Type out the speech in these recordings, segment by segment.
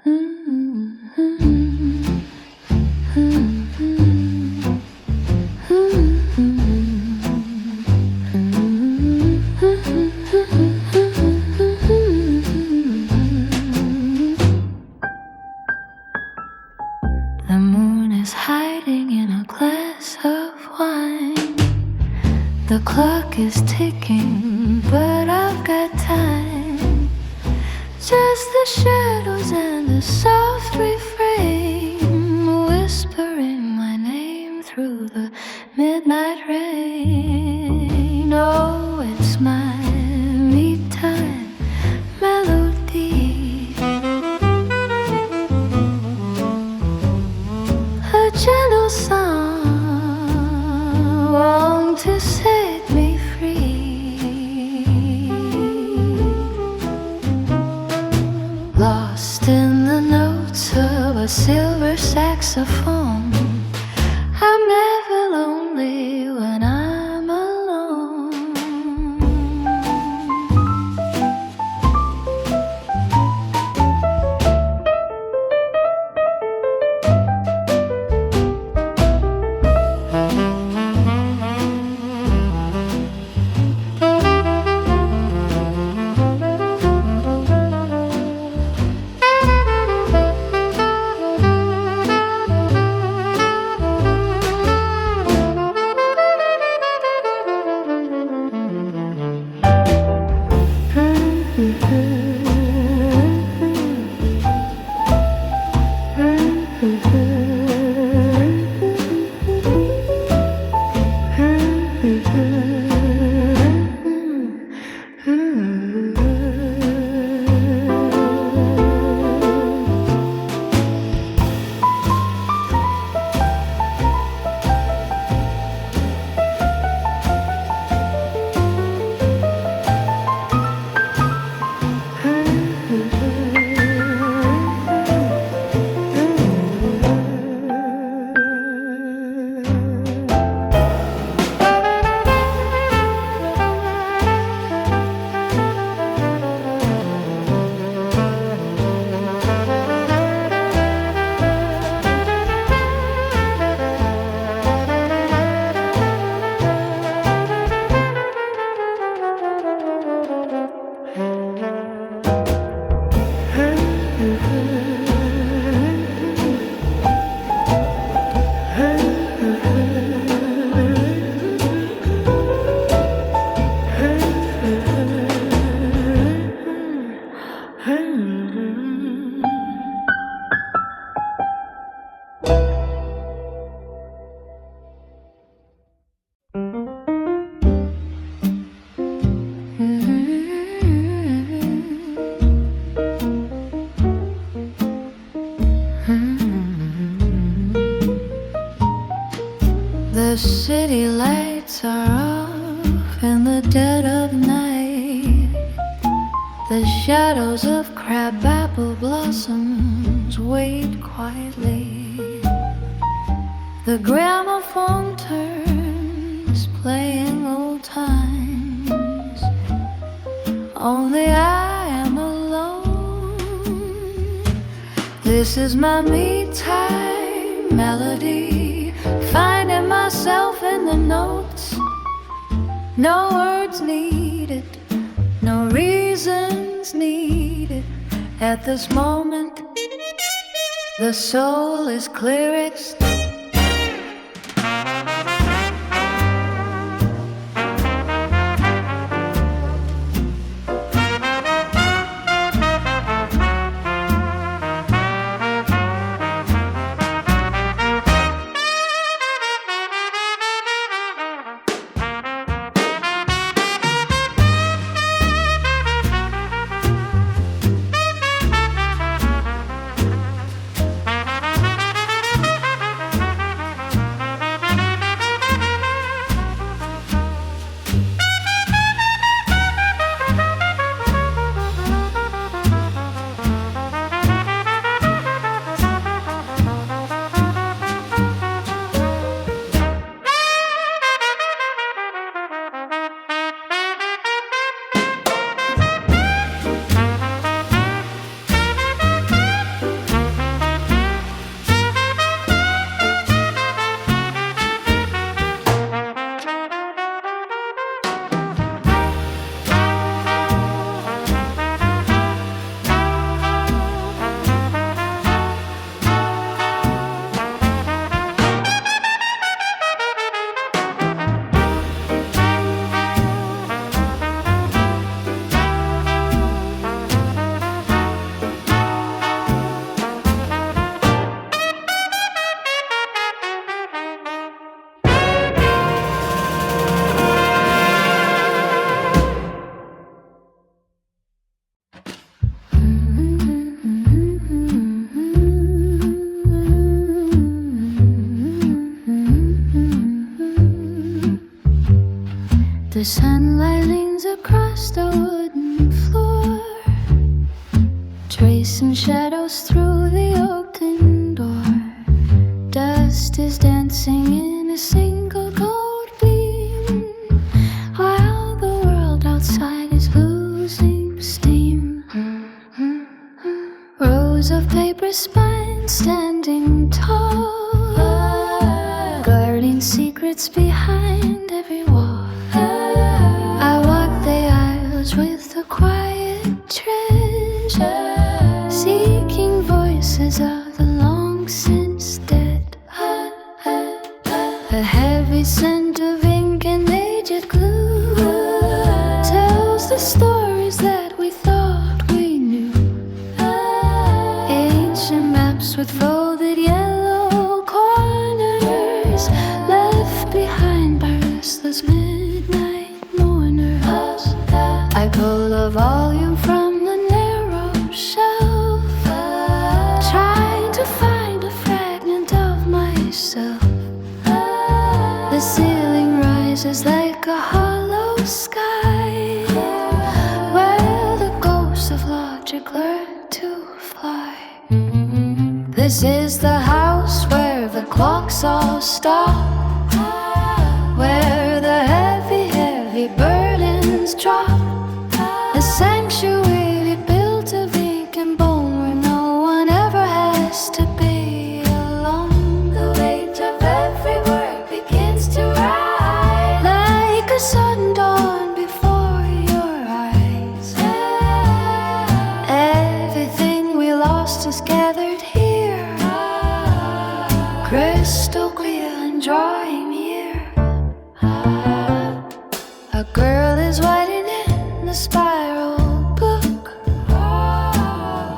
The moon is hiding in a glass of wine. The clock is ticking, but I've got time. Just the shadows and the soft refrain, whispering my name through the midnight rain. Oh, it's my me time melody. A gentle song to set me free. Lost in the notes of a silver saxophone. I'm never lonely when I'm alone. The city lights are off in the dead of night. The shadows of crabapple blossoms wait quietly. The gramophone turns, playing old times. Only I am alone. This is my me time melody, finding myself in the notes. No words needed, no reasons needed. At this moment, the soul is clearest. The sunlight leans across the wooden floor, tracing shadows through the open door. Dust is dancing in a single gold beam, while the world outside is losing steam. Rows of paper spines standing tall, guarding secrets behind every wall. I walk the aisles with a quiet treasure, seeking voices of the long since dead. A heavy scent of ink and aged glue tells the stories that we thought we knew. Ancient maps with folded yellow corners, left behind by restless midnight mourners. I pull a volume from the narrow shelf, trying to find a fragment of myself. The ceiling rises like a hollow sky, where the ghosts of logic learn to fly. This is the house where the clocks all stop, where the heavy, heavy burdens drop. A sanctuary built of ink and bone, where no one ever has to be alone. The weight of every word begins to rise, like a sudden dawn before your eyes. Everything we lost is gathered here, crystal clear and drawing near. A girl is writing in the spiral book,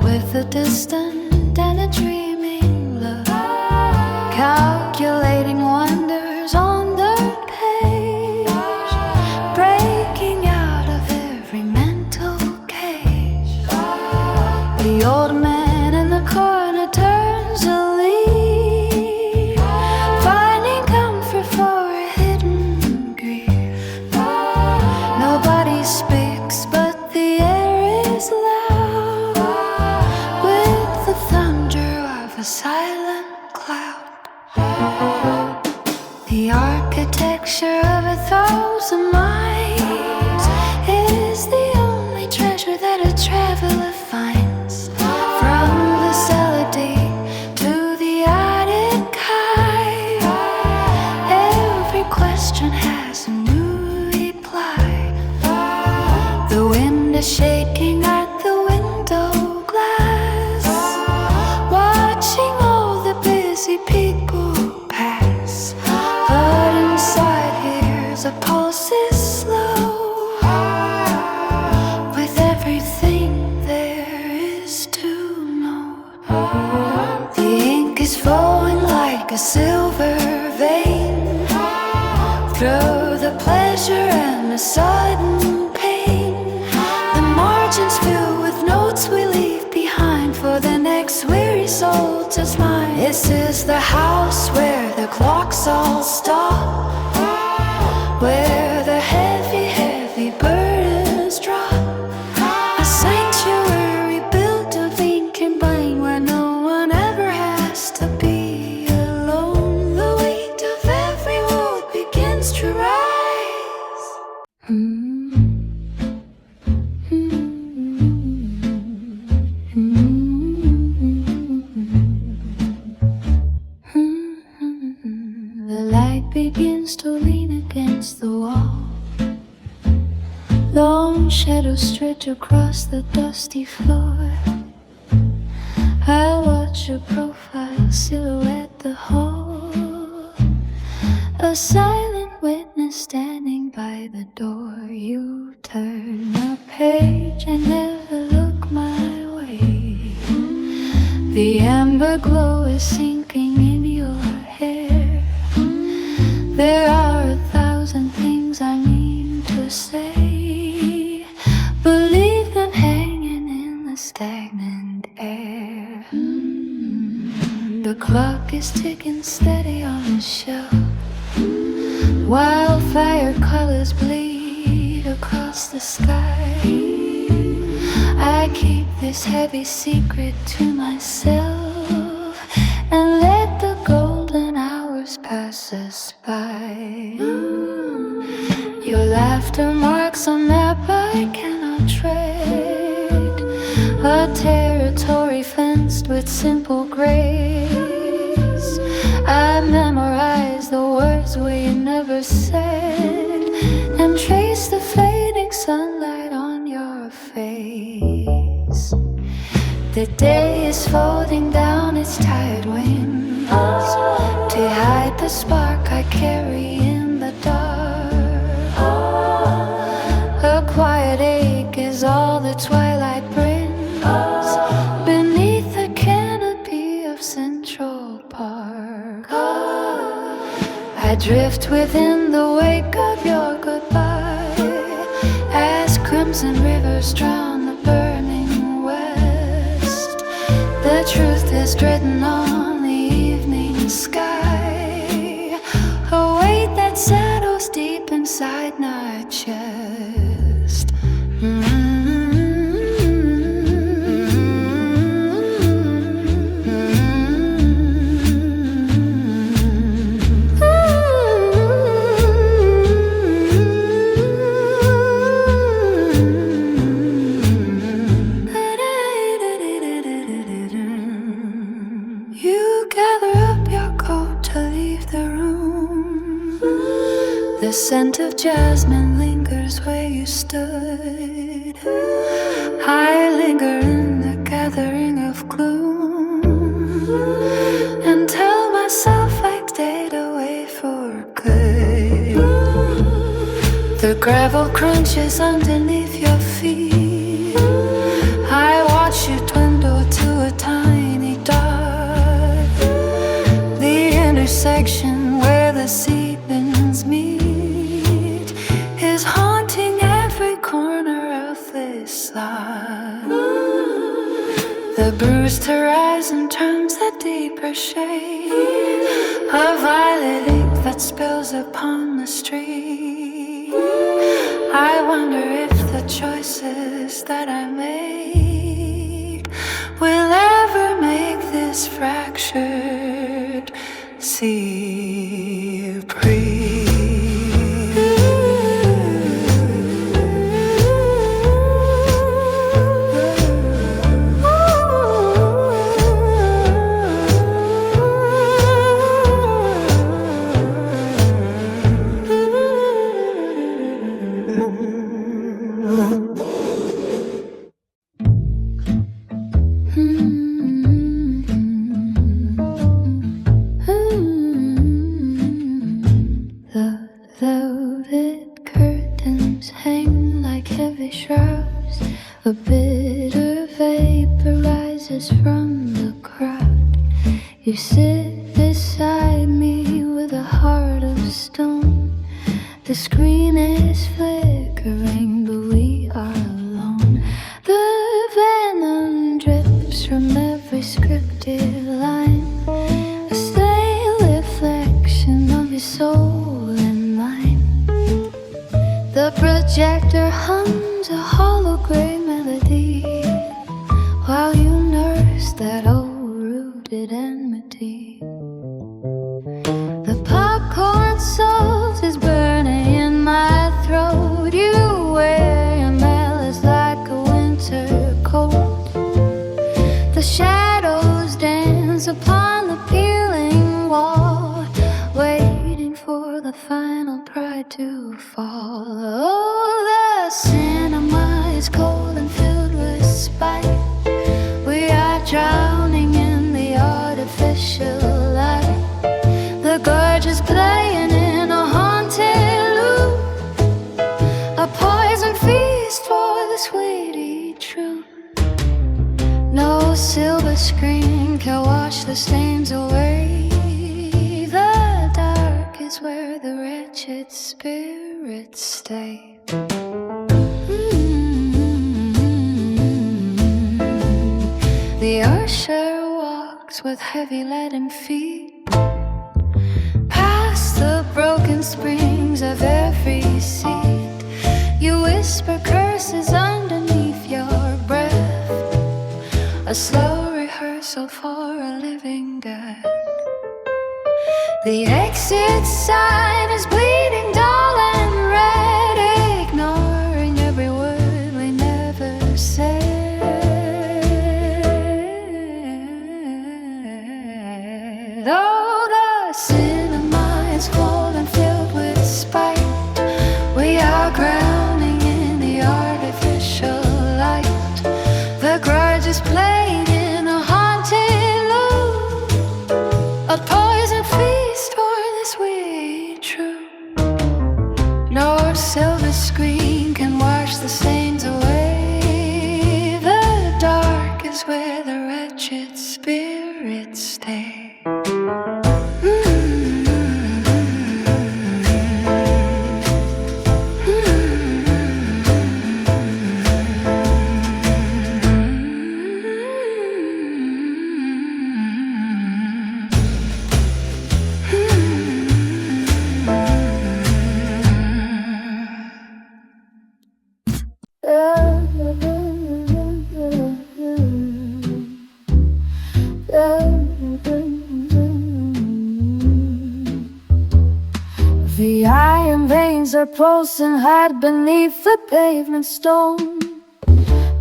with a distant and a dreaming look, calculating wonders on the page, breaking out of every mental cage. The old man in the corner turns a leaf, finding comfort for a hidden grief. Nobody speaks, but the air is loud with the thunder of a silent cloud. The architecture of 1,000 minds is the only treasure that a traveler finds. From the cellar deep to the attic high, every question has a new reply. The wind is shaking at the window glass, watching all the busy people pass. But inside here's a pulse is slow, with everything there is to know. The ink is flowing like a silver vein, through the pleasure and the sudden pain. The margins fill with notes we leave behind for the next weary soul to smile. This is the house where the clocks all stop, where the heavy, heavy burdens drop. A sanctuary built of ink and bone, where no one ever has to be alone. The weight of every word begins to rise. The light begins to lean against the wall. Long shadows stretch across the dusty floor. I watch your profile silhouette the hall, a silent witness standing by the door. You turn a page and never look my way. The amber glow is sinking in your hair. There are 1,000 things I mean to say, but leave them hanging in the stagnant air. The clock is ticking steady on the shelf, wildfire colors bleed across the sky. I keep this heavy secret to myself and let the golden hours pass us by. Your laughter marks a map I cannot tread, a territory fenced with simple grace. I memorize the words we never said and trace the fading sunlight on your face. The day is folding down its tired wings to hide the spark I carry in the dark. A quiet ache is all the twilight brings beneath the canopy of Central Park. I drift within the wake of your goodbye as crimson rivers drown the burning west. The truth is written on the evening sky, a weight that settles deep inside my chest. The scent of jasmine lingers where you stood. I linger in the gathering of gloom and tell myself I stayed away for good. The gravel crunches underneath your feet. I watch you dwindle to a tiny dot. The intersection where the seedlings meet is haunting every corner of this lot. The bruised horizon turns a deeper shade, a violet ink that spills upon the street. I wonder if the choices that I made will ever make this fractured sea breathe. A bitter vapor rises from the crowd. You sit beside me with a heart of stone. The screen is flickering, but we are alone. The venom drips from every scripted line, a stale reflection of your soul and mine. The projector hums a hologram while you nurse that old-rooted enmity. The popcorn sauce is burning in my throat. You wear your malice like a winter coat. The shadows dance upon the peeling wall, waiting for the final pride to fall. Oh, the cinema is cold and filled with spite. We are drowning in the artificial light. The gorge is playing in a haunted loop, a poison feast for the sweetie truth. No silver screen can wash the stains away. The dark is where the wretched spirits stay. The usher walks with heavy leaden feet past the broken springs of every seat. You whisper curses underneath your breath, a slow rehearsal for a living death. The exit sign is bleeding dull and red, ignoring every word we never said. Oh, the cinema is cold and filled with spite. We are drowning in the artificial light. The grudge is played in a haunted loop, a poison feast for this weird truth. No silver screen can wash the stains away. The dark is where the wretched spirits stay. The iron veins are pulsing hard beneath the pavement stone.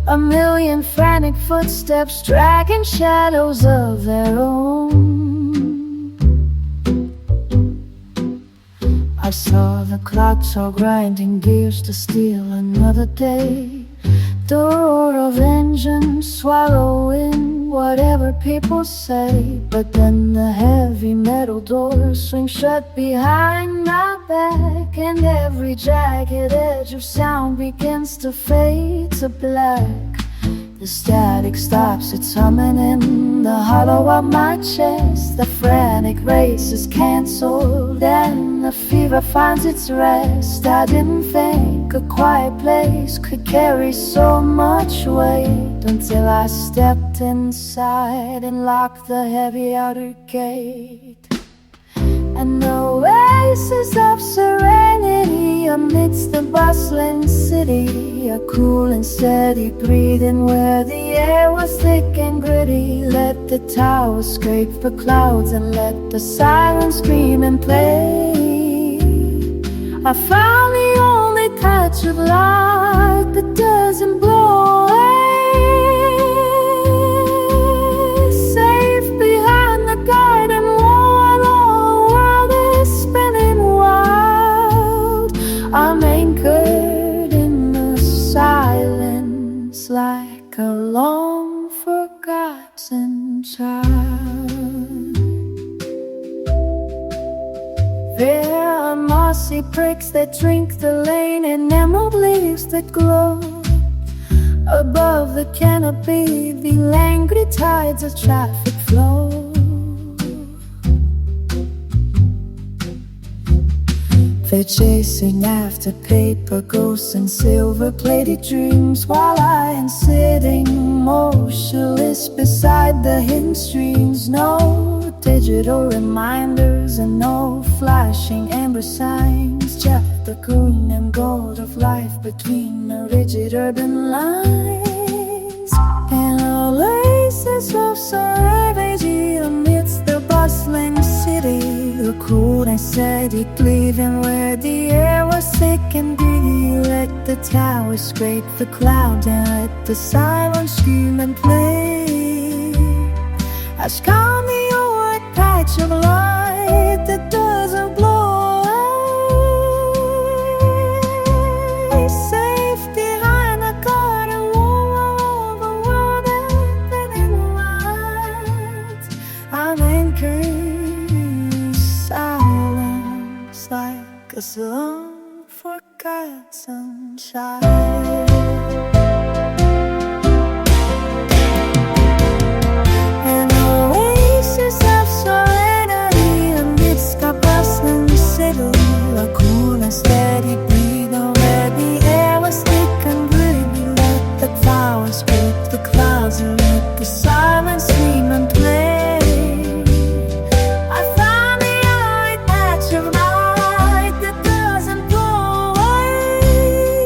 A million frantic footsteps dragging shadows of their own. I saw the clocks all grinding gears to steal another day. The roar of engines swallowing whatever people say. But then the heavy metal door swings shut behind my back, and every jagged edge of sound begins to fade to black. The static stops, it's humming in the hollow of my chest. The frantic race is cancelled and the fever finds its rest. I didn't think a quiet place could carry so much weight, until I stepped inside and locked the heavy outer gate. An oasis of serenity amidst the bustling city, a cool and steady breathing where the air was thick and gritty. Let the towers scrape the clouds and let the sirens scream and play. I found the only patch of light that doesn't blow away, safe behind the garden wall. The world is spinning wild. I'm anchored in the silence like a long forgotten child. There are mossy bricks that drink the lane and emerald leaves that glow. Above the canopy, the angry tides of traffic flow. They're chasing after paper ghosts and silver-plated dreams, while I am sitting motionless beside the hidden streams. No digital reminders and no flashing amber signs, just the green and gold of life between the rigid urban lines. An oasis of serenity amidst the bustling city, the cool and steady breathing where the air was thick and gritty. Let the towers scrape the clouds and let the sirens scream and play. I found the old patch of light that doesn't blow away, safe behind the garden wall. The world is in lights. I'm anchored in silence like a long forgotten child. Steady breathing where the air was thick and gritty. Let the flowers scrape the clouds and let the silence scream and play. I found the only patch of light that doesn't blow away,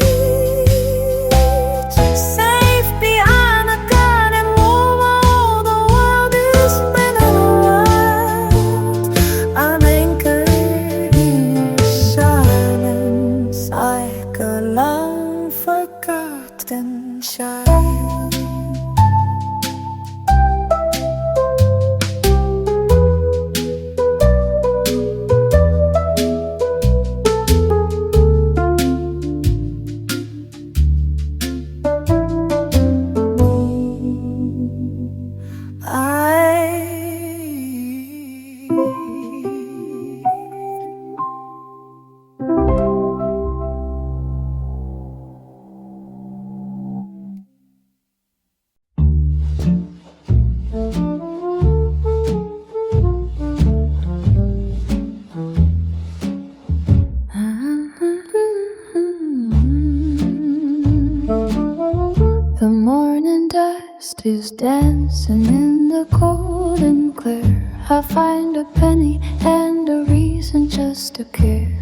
and clear. I'll find a penny and a reason just to care.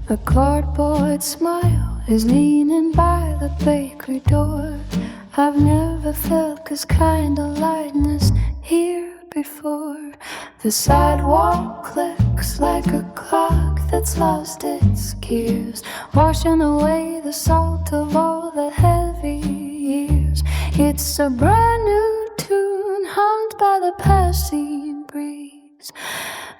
A cardboard smile is leaning by the bakery door. I've never felt this kind of lightness here before. The sidewalk clicks like a clock that's lost its gears, washing away the salt of all the heavy years. It's a brand new tune hummed by the passing breeze,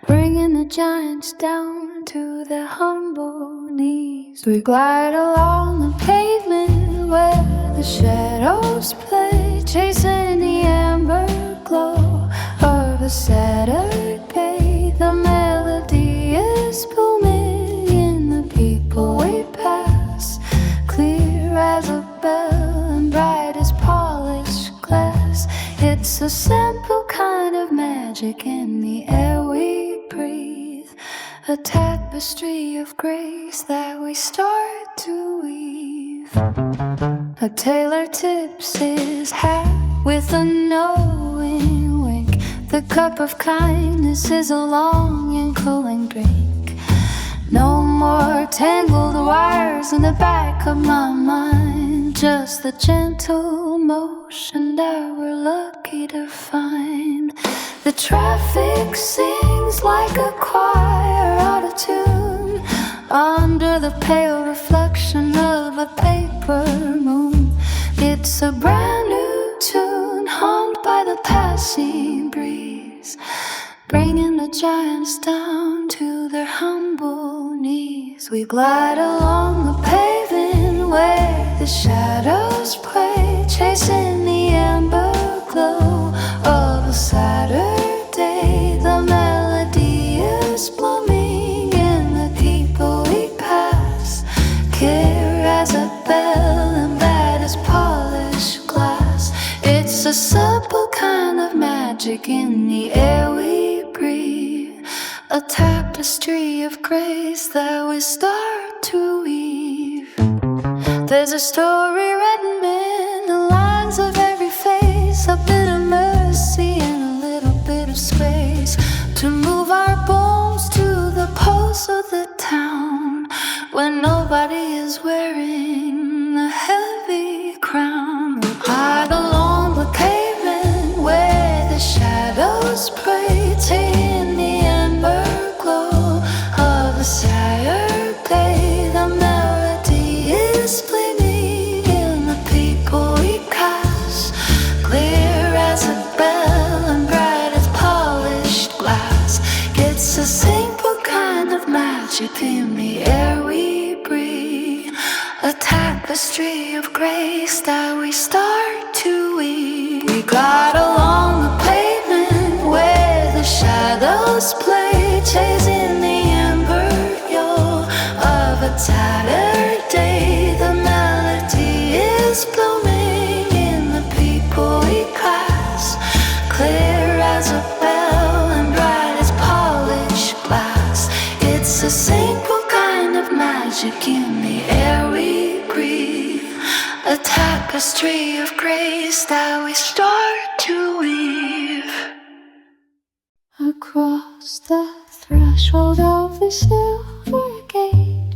bringing the giants down to their humble knees. We glide along the pavement where the shadows play, chasing the amber glow of a Saturday. The melody is booming in the people we pass, clear as a bell and bright as polished glass. It's a simple kind of magic in the air we breathe, a tapestry of grace that we start to weave. A tailor tips his hat with a knowing wink. The cup of kindness is a long and cooling drink. No more tangled wires in the back of my mind, just the gentle motion that we're lucky to find. The traffic sings like a choir out of tune under the pale reflection of a paper moon. It's a brand new tune hummed by the passing breeze, bringing the giants down to their humble knees. We glide along the pavement where the shadows play, chasing the amber glow of a Saturday. The melody is blooming in the people we pass, clear as a bell and bright as polished glass. It's a simple kind of magic in the air we breathe, a tapestry of grace that we start to weave. There's a story written in the lines of every face, a bit of mercy and a little bit of space to move our bones to the pulse of the town when nobody is wearing a heavy crown. We glide along the pavement where the shadows play, taking the amber glow of a Saturday. The melody is bleeding in the people we pass, clear as a bell and bright as polished glass. It's a simple kind of magic in the air we breathe, a tapestry of grace that we start to weave. We glide along the pavement where the shadows play, chasing the amber glow of a Saturday. The melody is blooming in the people we pass, clear as a bell and bright as polished glass. It's a simple kind of magic in the air we breathe, a tapestry of grace that we start to weave. Across the threshold of the silver gate,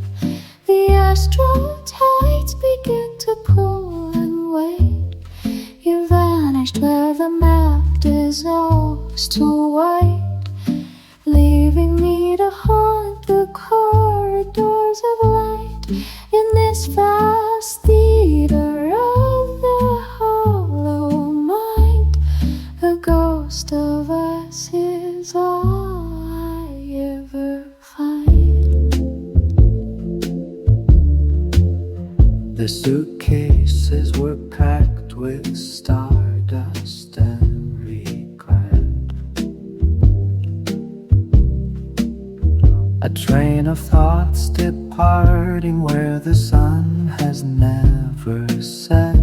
the astral tides begin to pull and wait. You vanished where the map dissolves to white, leaving me to haunt the corridors of light in this vast theater of the hollow mind. A ghost of us is all I ever find. The suitcases were packed with stardust and regret. A train of thoughts departing where the sun has never set.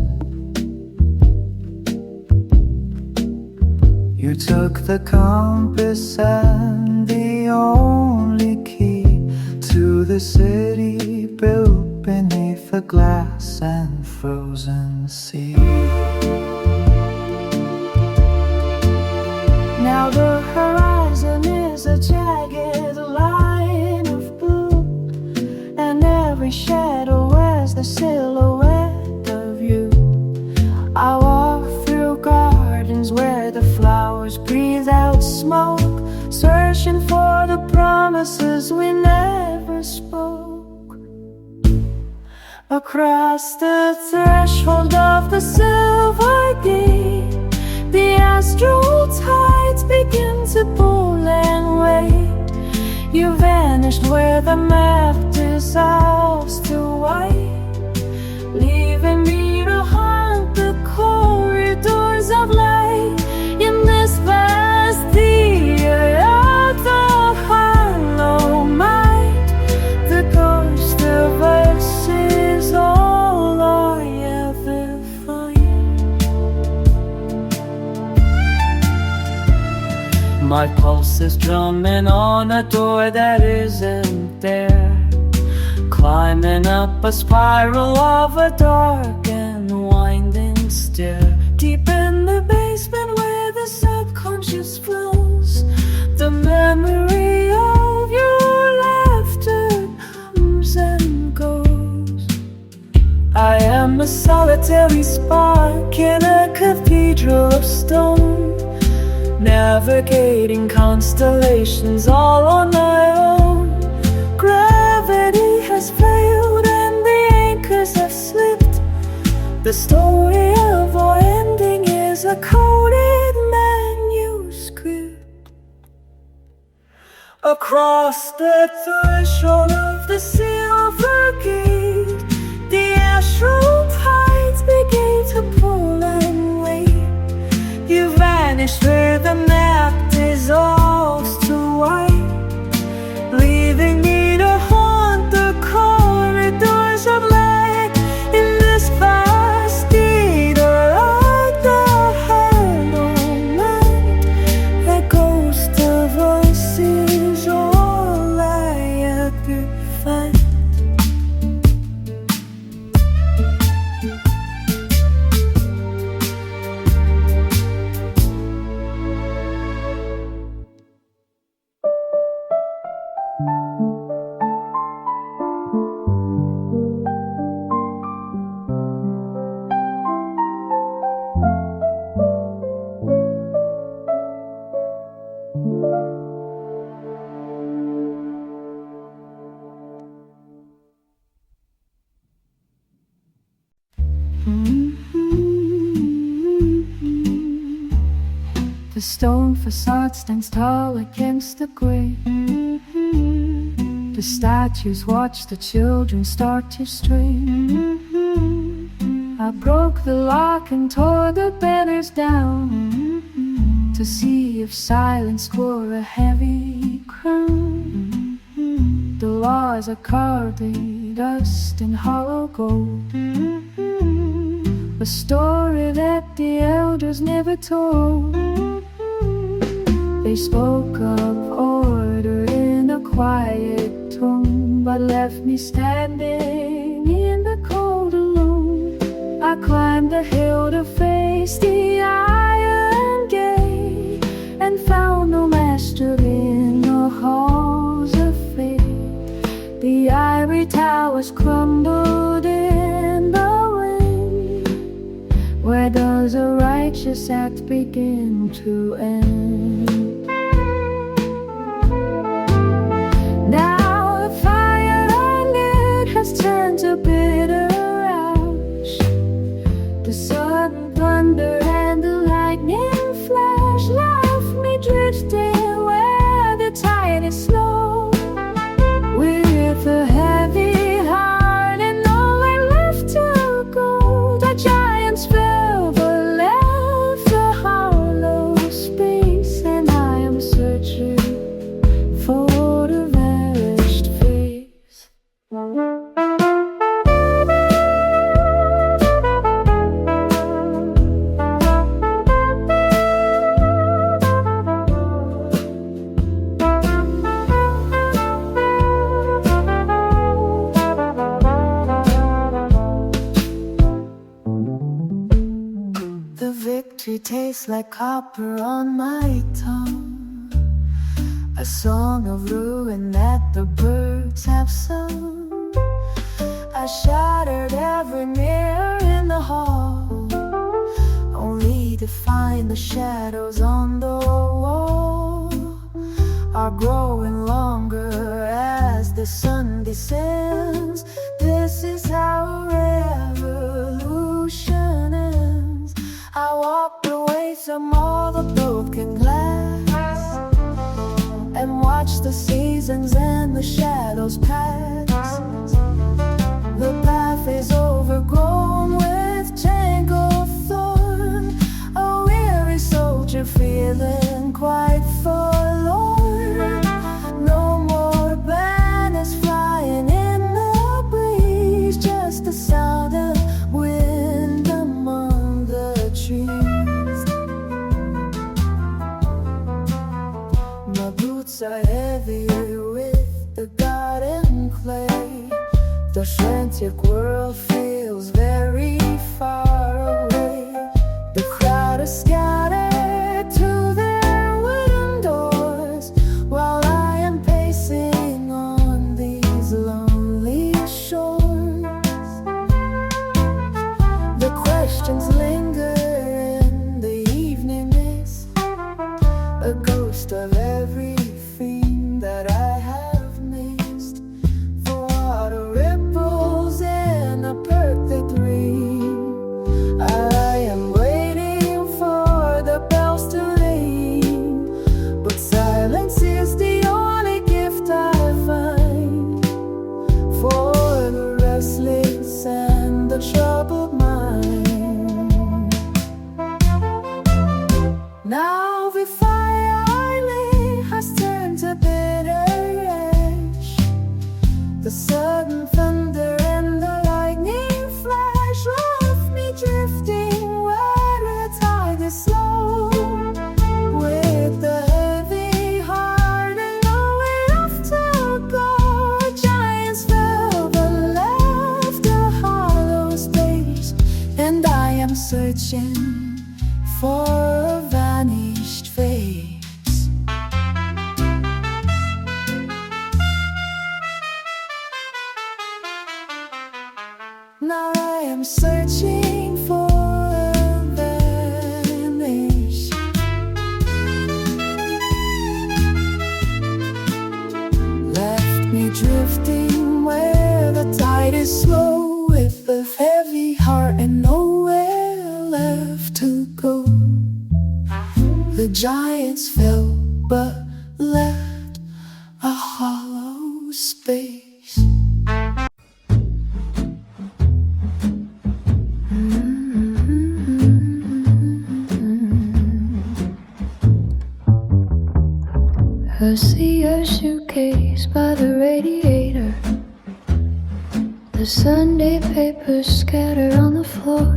You took the compass and the only key to the city built beneath a glass and frozen sea. Now the horizon is a jagged line of blue, and every shadow wears the silhouette of you. I walk through gardens where the flowers breathe out smoke, searching for the promises we never spoke. Across the threshold of the silver gate, the astral tides begin to pull and wait. You vanished where the map dissolves to white, leaving me to haunt the corridors of light in this vast theater of the hollow mind. The ghost of us is all I ever find. My pulse is drumming on a door that isn't there, climbing up a spiral of a dark and winding stair. Deep in the basement where the subconscious flows, the memory of your laughter comes and goes. I am a solitary spark in a cathedral of stone, navigating constellations all on my own. Gravity has failed and the anchors have slipped. The story of our ending is a coded manuscript. Across the threshold of the silver gate, the astral tides begin to pull and wait. You vanished where the map dissolves to white, leaving me to haunt the corridors of light in this vast theater of the hollow mind. The ghost of us is all I ever find. The stone facade stands tall against the gray. The statues watch the children start to stray. I broke the lock and tore the banners down to see if silence wore a heavy crown. The laws are carved in dust and hollow gold, a story that the elders never told. They spoke of order in a quiet tone, but left me standing in the cold alone. I climbed the hill to face the iron gate, and found no master in the halls of fate. The ivory towers crumbled in the wind. Where does a righteous act begin to end? Now the fire I lit has turned to bitter ash. The sudden thunder and the lightning flash left me drifting where the tide is slow. With a heavy heart and nowhere left to go, the giants fell but left a hollow space, and I taste like copper on my tongue, a song of ruin that the birds have sung. I shattered every mirror in the hall, only to find the shadows on the wall are growing longer as the sun descends. This is how a revolution ends. I walked away from all the broken glass and watched the seasons and the shadows pass. The path is overgrown with tangled thorn, a weary soldier feeling quite forlorn. No more banners flying in the breeze, just the sound of wind among the trees. My boots are heavy with the garden clay. The frantic world feels very far away. The crowd is scattered to their wooden doors, while I am pacing on these lonely shores. The questions linger in the evening mist, a ghost of everything that I have missed. The water ripples in a perfect ring. I am waiting for the bells to ring, but silence is the only gift I find for the restless and the troubled mind. Now the fire I lit has turned to bitter ash. The sudden thunder and the lightning flash left me drifting where the tide is slow, with the heavy heart and nowhere to go. Giants fell but left a hollow space, and I am searching for a vanished face. Now I am searching for a vanish. Left me drifting where the tide is slow, with a heavy heart and nowhere left to go. The giants fell but left a hollow space. I see your suitcase by the radiator, the Sunday papers scattered on the floor.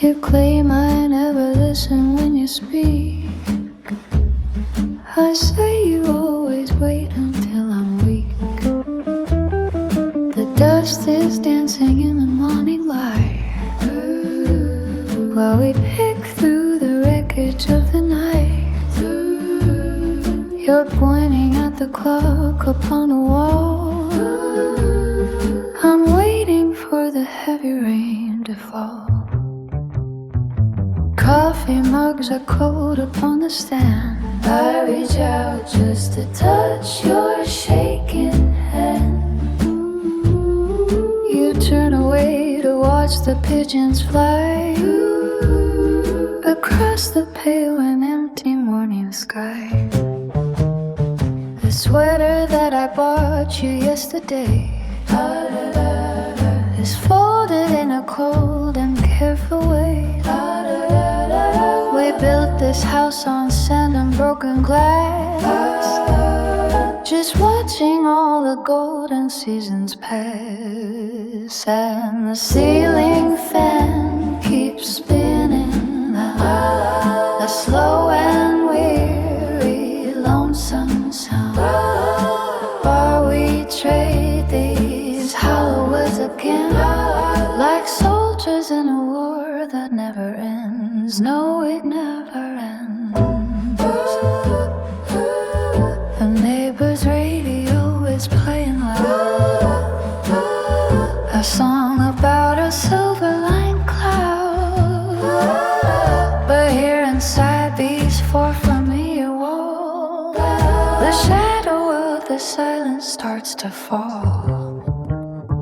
You claim I never listen when you speak. I say you always wait until I'm weak. The dust is dancing in the morning light, while we pick through the wreckage of the night. You're pointing at the clock upon the wall. I'm waiting for the heavy rain to fall. Coffee mugs are cold upon the stand. I reach out just to touch your shaking hand. You turn away to watch the pigeons fly across the pale and empty morning sky. The sweater that I bought you yesterday is folded in a cold and careful way. We built this house on sand and broken glass, just watching all the golden seasons pass. And the ceiling fan keeps spinning, a slow and weary lonesome sound. While we trade these hollow words again, like soldiers in a war that never ends. these four familiar walls, the shadow of the silence starts to fall.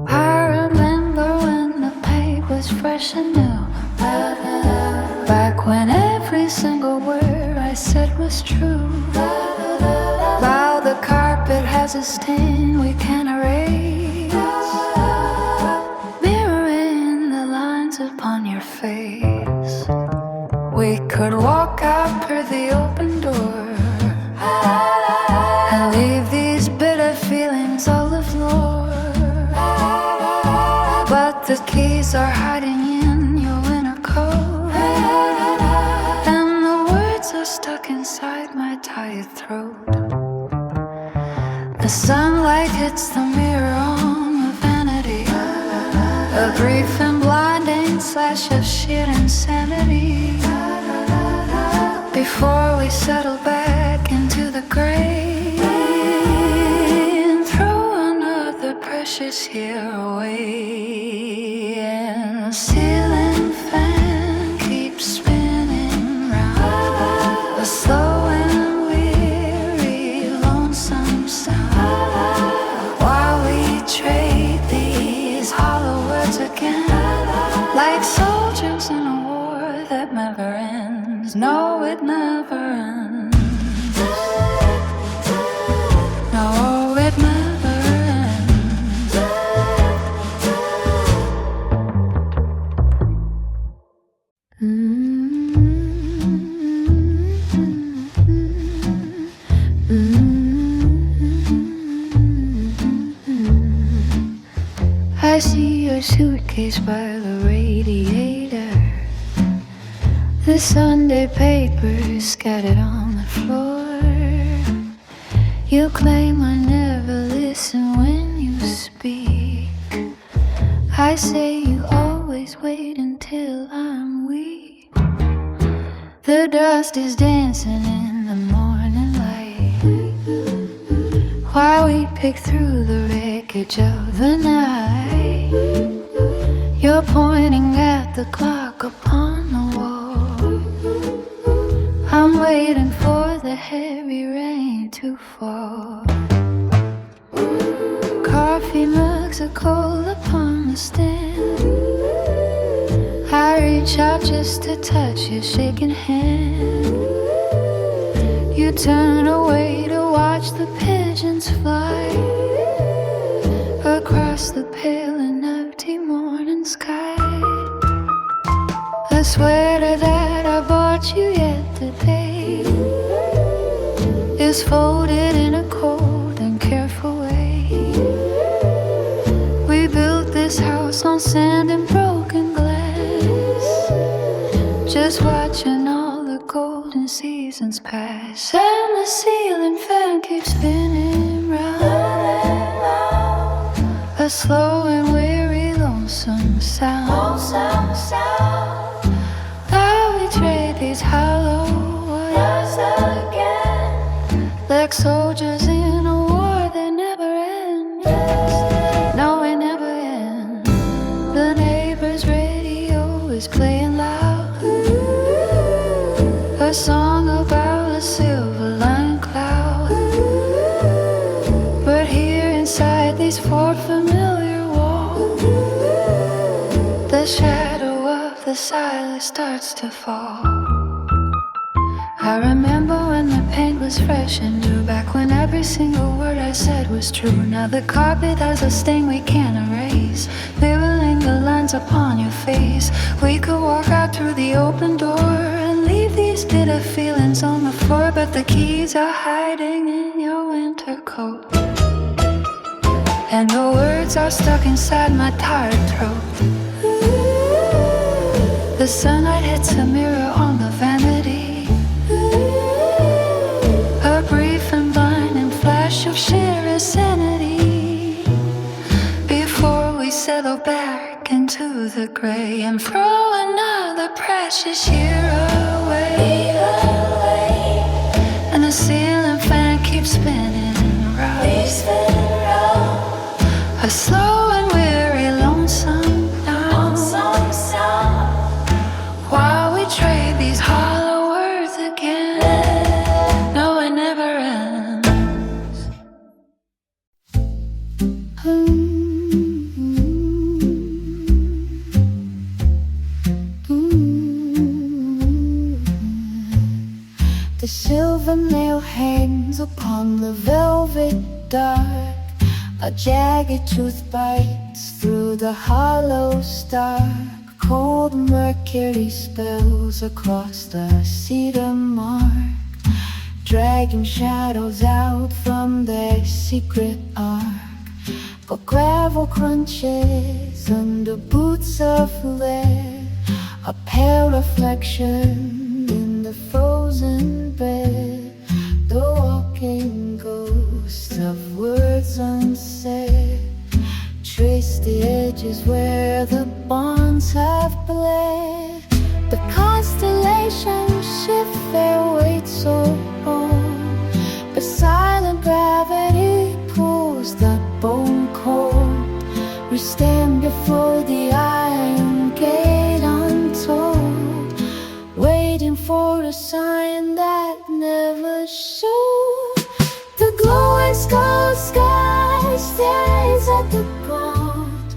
I remember when the paint was fresh and new, back when every single word I said was true. Now the carpet has a stain we can't erase, mirroring the lines upon your face. We could walk out through the open door and leave these bitter feelings on the floor, but the keys are hiding in your inner coat, and the words are stuck inside my tired throat. The sunlight hits the mirror on the vanity, a brief and blinding slash of sheer insanity, before we settle back into the grave and throw another precious year away. And the ceiling fan keeps spinning round, a slow and weary lonesome sound, while we trade these hollow words again, like soldiers in a war that never ends. No, it never ends. No, it never ends. I see your suitcase by the radiator, the Sunday papers scattered on the floor. You claim I never listen when you speak. I say you always wait until I'm weak. The dust is dancing in the morning light, while we pick through the wreckage of the night. You're pointing at the clock upon the wall. I'm waiting for the heavy rain to fall. Coffee mugs are cold upon the stand. I reach out just to touch your shaking hand. You turn away to watch the pigeons fly across the pale and empty morning sky. The sweater that I bought you yesterday is folded in a cold and careful way. We built this house on sand and broken glass, just watching all the golden seasons pass. And the ceiling fan keeps spinning round, a slow and weary lonesome sound. Now we trade these hollow words again, like soldiers in a war that never ends. No, it never ends. The neighbor's radio is playing loud, a song about a silver line cloud. But here inside these four familiar walls, the shadow of the silence starts to fall. I remember when the paint was fresh and new, back when every single word I said was true. Now the carpet has a stain we can't erase, mirroring the lines upon your face. We could walk out through the open door and leave these bitter feelings on the floor, but the keys are hiding in your winter coat, and the words are stuck inside my tired throat. The sunlight hits a mirror on the vanity, a brief and blinding flash of sheer insanity, before we settle back into the gray and throw another precious year away. And the ceiling fan keeps spinning round, a slow and weary lonesome sound, while we trade these hollow words again. silver nail hangs upon the velvet dark. A jagged tooth bites through the hollow star. Cold mercury spills across the cedar mark, dragging shadows out from their secret arc. But gravel crunches under boots of lead, a pale reflection in the frozen bed. The walking ghost of words unsaid trace the edges where the bonds have bled. The constellations shift their weight so long, but silent gravity pulls the bone cold. We stand before the iron gate untold, waiting for a sign that never showed. The glowing skull sky stares at the ground,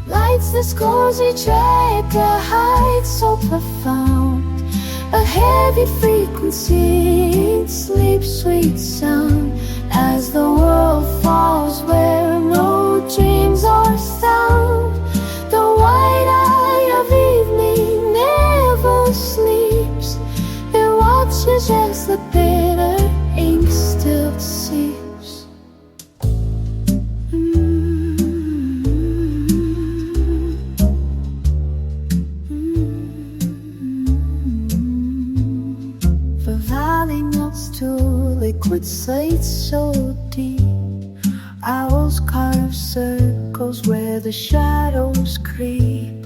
lights the scars we tried to hide so profound. A heavy frequency, sleep sweet sound, as the world falls where no dreams are sound. The white eye of evening never sleeps, it watches as the bitter ink still seeps. The valley melts to liquid slate so deep, owls carve circles where the shadows creep.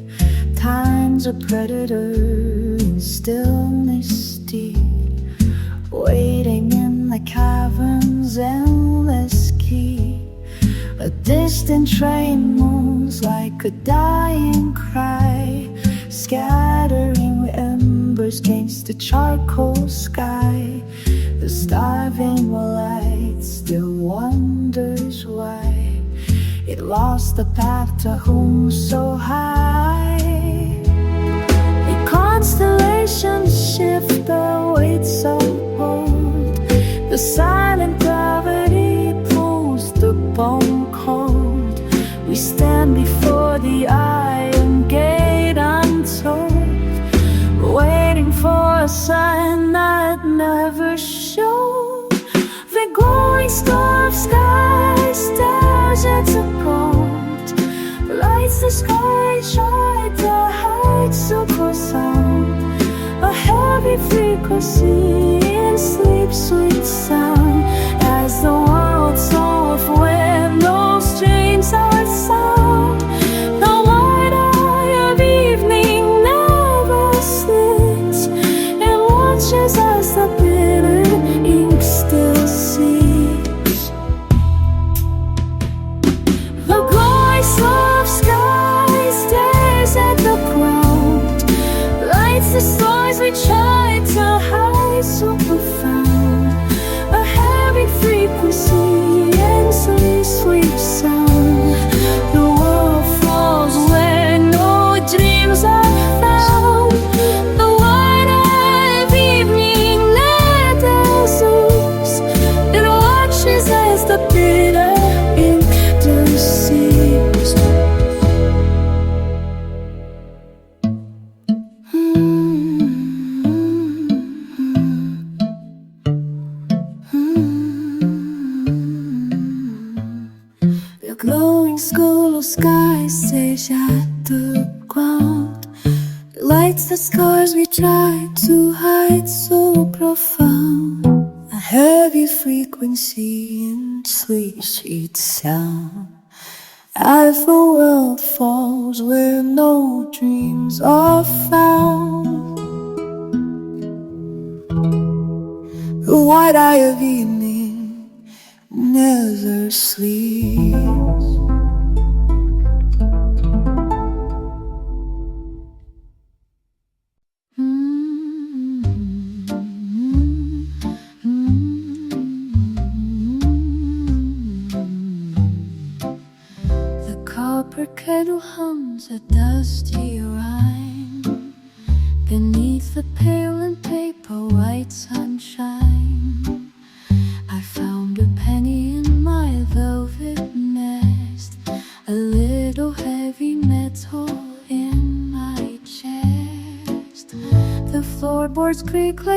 Time's a predator in stillness deep, waiting in the cavern's endless key. A distant train moans like a dying cry, scattering embers against the charcoal sky. The starving light still wonders why it lost the path to home so high. The constellations shift their weight so bold, the silent gravity pulls the bone cold. We stand before the iron gate untold, waiting for a sign that never showed. The glowing star of sky stares at the gold, lights the sky tried to hide so profound. A heavy frequency in sleep sweet sound, as the world soars where no strings are sound. The white eye of evening never sleeps, it watches as the bitter ink still seeps. The glowing star of sky stares at the ground, lights the stars we tried to hide so profound. A heavy frequency and sweet, sweet sound. The world falls where no dreams are found. The white eye of evening let us loose, it watches as the bitter ink deceives. The glowing skull of sky stares at the ground, lights the scars we tried to hide so profound. A heavy frequency and sweet, sweet sound, as the world falls where no dreams are found. The white eye of evening never sleeps. The copper kettle hums a dusty rhyme beneath the pale and paper white sunshine.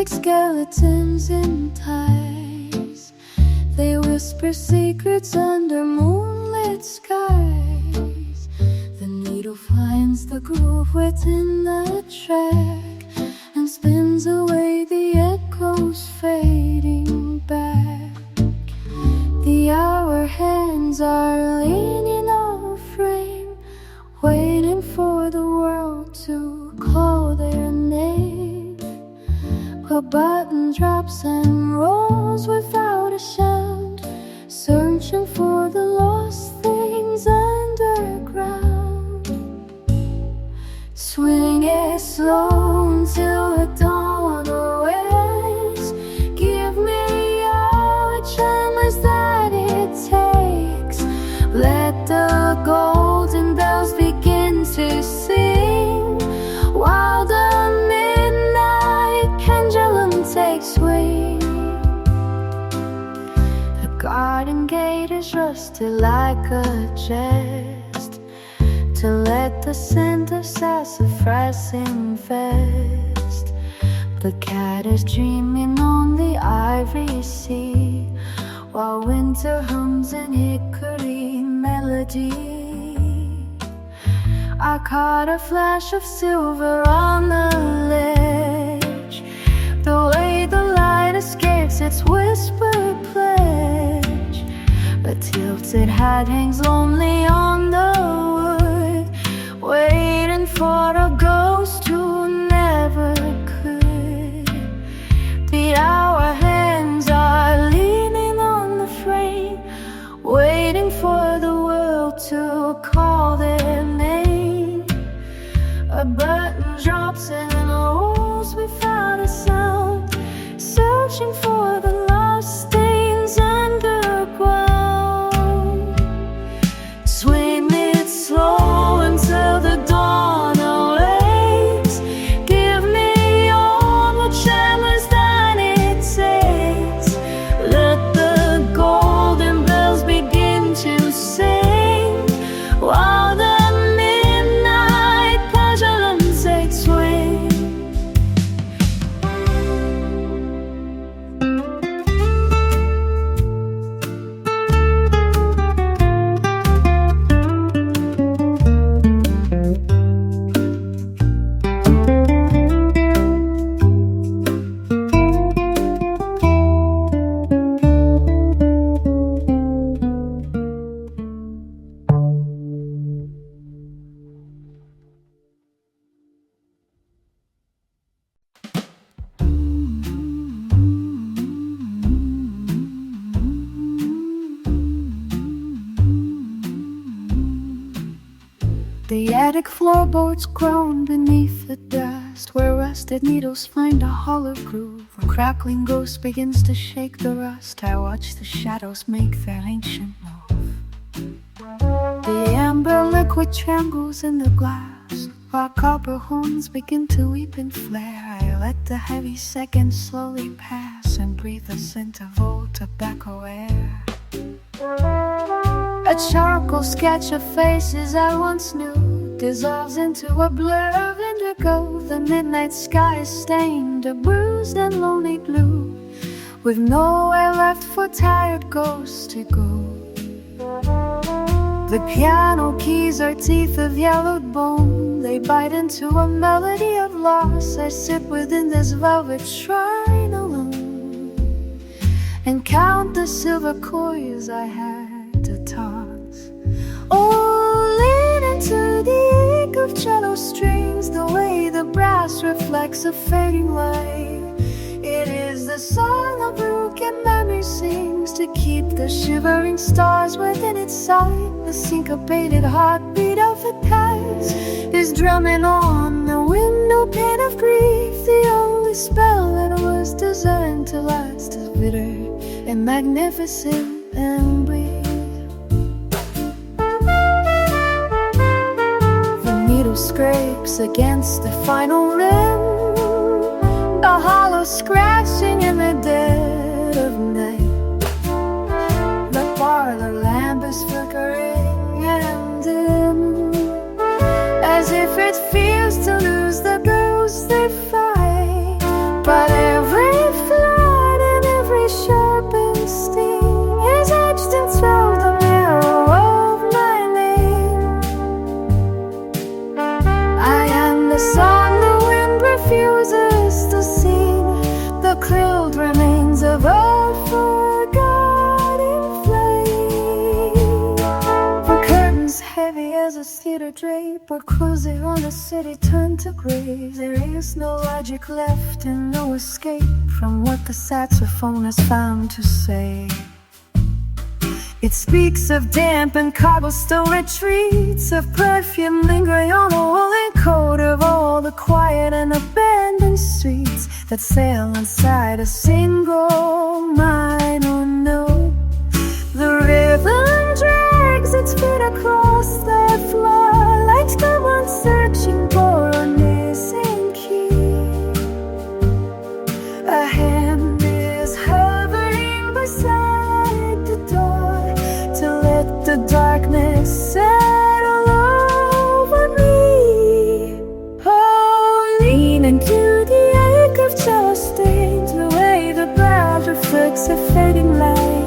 like skeletons in ties. They whisper secrets under moonlit skies. The needle finds the groove within the track and spins away the echoes fading back. The hour hands are leaning on a frame, waiting for the world to call their name. A button drops and rolls without a sound, searching for the lost things underground. Swing it slow until the dawn awakes. Give me all the tremors that it takes. Let the golden bells begin to sing, while the midnight pendulum takes wing. The garden gate is rusted like a jest, to let the scent of sassafras invest. The cat is dreaming on the ivory sea, while winter hums an hickory melody. I caught a flash of silver on the ledge, the way the light escapes its whispered pledge. A tilted hat hangs lonely on the wood, waiting for a ghost who never could. The hour hands are leaning on the frame, waiting for the world to call their name. A button drops and rolls without a sound, searching for the lost things underground. Swing it slow until the dawn awakes. Give me all the tremors that it takes. Let the golden bells begin to sing, while the midnight pendulum takes wing. The attic floorboards groan beneath the dust, where rusted needles find a hollow groove. A crackling ghost begins to shake the rust. I watch the shadows make their ancient move. The amber liquid trembles in the glass, while copper horns begin to weep and flare. I let the heavy seconds slowly pass and breathe the scent of old tobacco air. A charcoal sketch of faces I once knew dissolves into a blur of indigo. The midnight sky is stained a bruised and lonely blue, with nowhere left for tired ghosts to go. The piano keys are teeth of yellowed bone. They bite into a melody of loss. I sit within this velvet shrine alone and count the silver coins I had to toss. Oh, lean into the ache of cello strings, the way the brass reflects a fading light. It is the song a broken memory sings to keep the shivering stars within its sight. The syncopated heartbeat of the past is drumming on the window pane of grief. The only spell that was designed to last is bitter and magnificent and brief. Scrapes against the final rim, a hollow scratching in the dead of night. The parlor lamp is flickering and dim, as if it fears to lose the ghosts they fight. But every drape or cruising on the city turned to gray. There is no logic left and no escape from what the saxophone has found to say. It speaks of damp and cobblestone retreats, of perfume lingering on the woolen coat, of all the quiet and abandoned streets that sail inside a single minor note. The rhythm drags its feet across the floor like someone searching for a missing key. A hand is hovering beside the door to let the darkness settle over me. Oh, lean into the ache of cello stains, the way the glass reflects a fading light.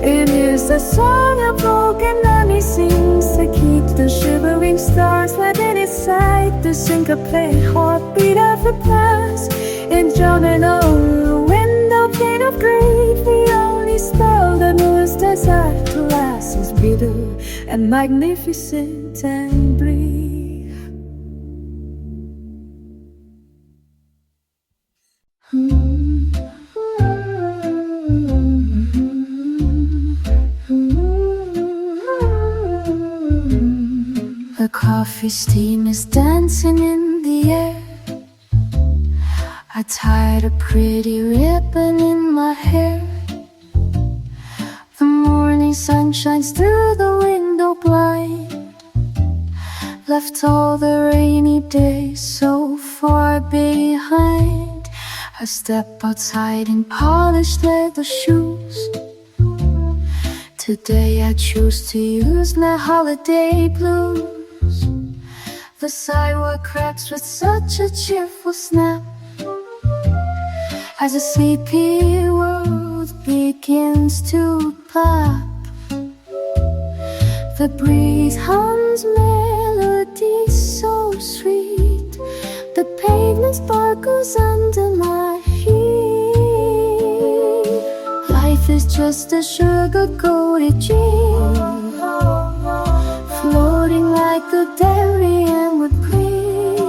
It is a song a broken army sings to keep the shivering stars within its sight. The syncopated heartbeat of the past, and drumming on the window pane of grief. The only spell that moves desire to last is bitter and magnificent and brief. The coffee steam is dancing in the air. I tied a pretty ribbon in my hair. The morning sun shines through the window blind, left all the rainy days so far behind. I step outside in polished leather shoes. Today I choose to use my holiday blues. The sidewalk cracks with such a cheerful snap as a sleepy world begins to clap. The breeze hums melodies so sweet, the pavement sparkles under my feet. Life is just a sugar-coated dream, floating like a dairy and with cream.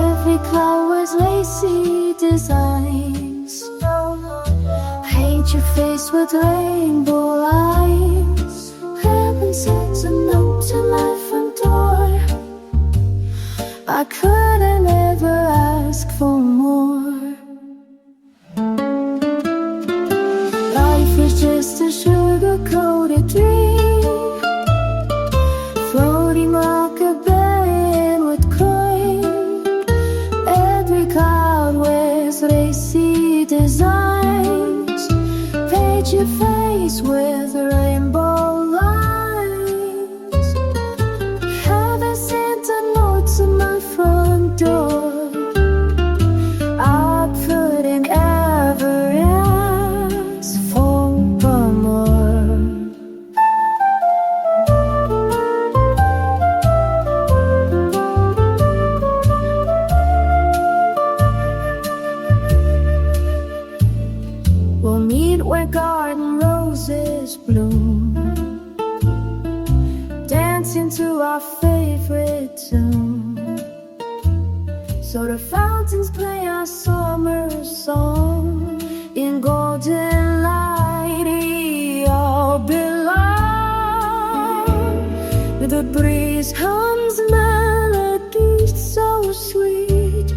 Every cloud wears lacy designs. Paint your face with rainbow lines. Heaven sends a note to my front door. I couldn't ever ask for more. Life is just a sugar-coated dream, floating like a bed with cream. Every cloud wears lacy designs. Paint your face with rainbow lines. Heaven sent a note to my front door. I couldn't ever ask for more. We'll meet where garden roses bloom, dancing to our favorite tune. So the fountains play our summer song in golden light. We all belong. The breeze hums melodies so sweet,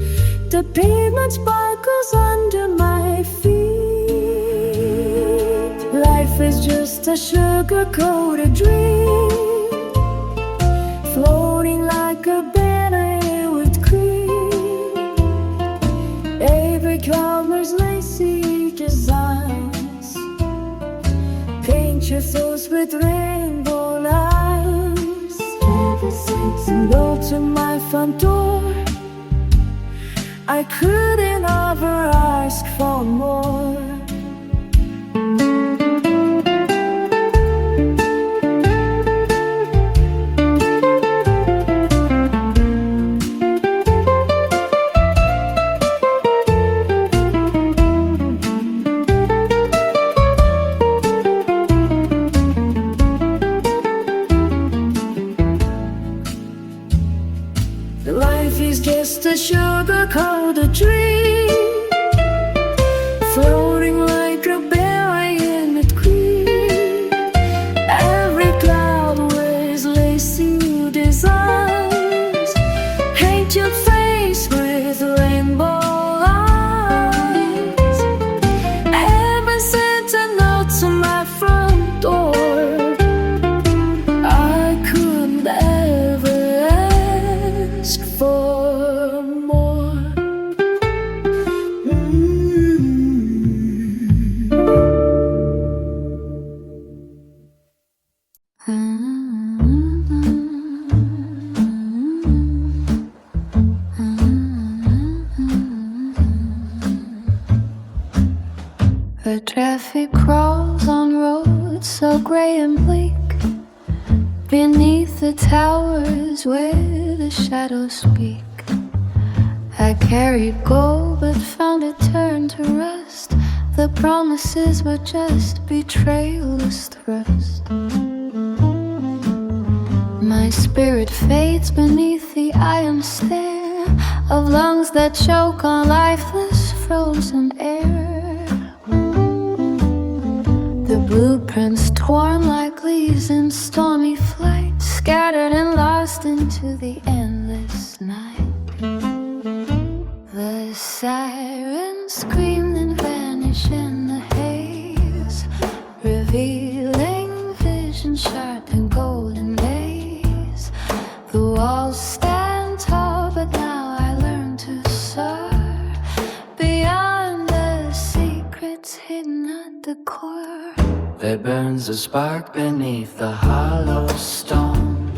the pavement sparkles under my feet. Life is just a sugar-coated dream, floating like a banner with cream. Every cloud wears lacy designs. Paint your face with rainbow lines. Heaven sends a note to my front door. I couldn't ever ask for more. floating like a berry in a creek. Every cloud wears lacy designs. Paint your face with rainbow lines. Heaven sent a note to my front door. I couldn't ever ask for more. The traffic crawls on roads so gray and bleak, beneath the towers where the shadows speak. I carried gold but found it turned to rust. The promises were just betrayal's thrust. My spirit fades beneath the iron stare of lungs that choke on lifeless frozen air. The blueprints torn like leaves in stormy flight, scattered and lost into the endless night. The sirens scream and vanish in the haze, revealing vision sharp and golden days. The walls stand tall, but now I learn to soar beyond the secrets hidden at the core. There burns a spark beneath the hollow stone,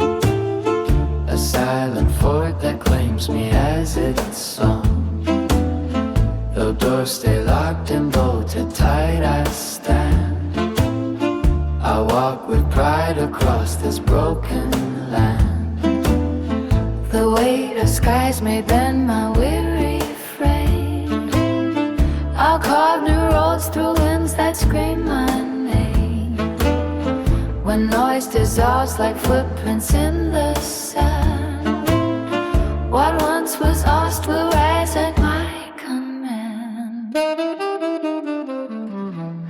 a silent fort that claims me as its own. Though doors stay locked and bolted tight, I stand. I walk with pride across this broken land. The weight of skies may bend my weary frame. I'll carve new roads through winds that scream my name. When noise dissolves like footprints in the sand, what once was lost will rise at my command.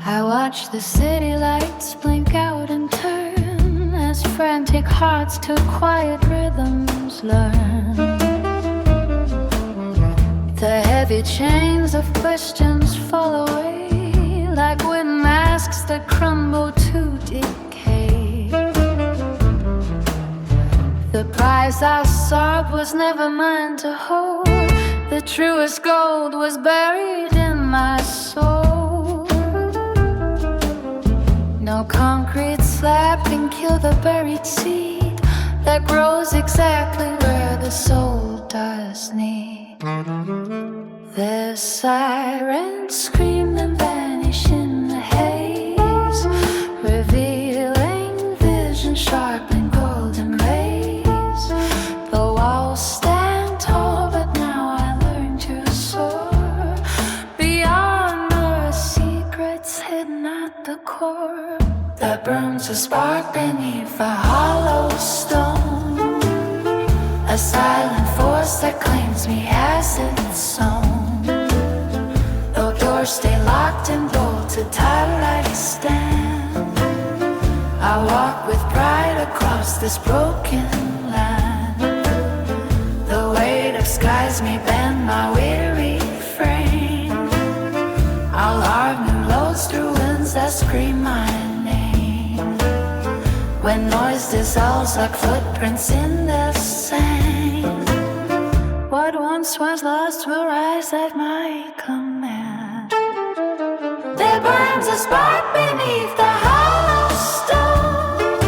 I watch the city lights blink out and turn as frantic hearts to quiet rhythms learn. The heavy chains of questions fall away like wind masks that crumble to decay. The prize I sought was never mine to hold. The truest gold was buried in my soul. No concrete slab can kill the buried seed that grows exactly where the soul does need. The sirens scream and vanish in the haze, revealing vision sharp and golden rays. The walls stand tall, but now I learn to soar beyond the secrets hidden at the core. There burns a spark beneath a hollow stone, a silent force that claims me as its own. Though doors stay locked and bolted tight, I stand. I walk with pride across this broken land. The weight of skies may bend my weary frame. I'll carve new roads through winds that scream my name. When noise dissolves like footprints in the sand, what once was lost will rise at my command. There burns a spark beneath the hollow stone,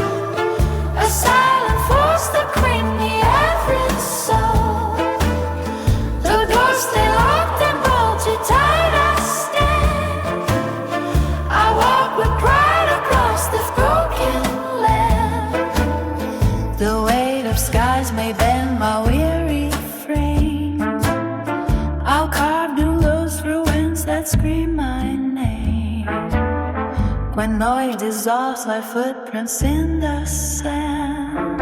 a silent force that claimed me every soul. Though doors stay locked and bolted tight, I stand. I walk with pride across this broken land. The weight of skies may bend my weary frame. I'll carve new roads through winds that scream my name. When noise dissolves like footprints in the sand,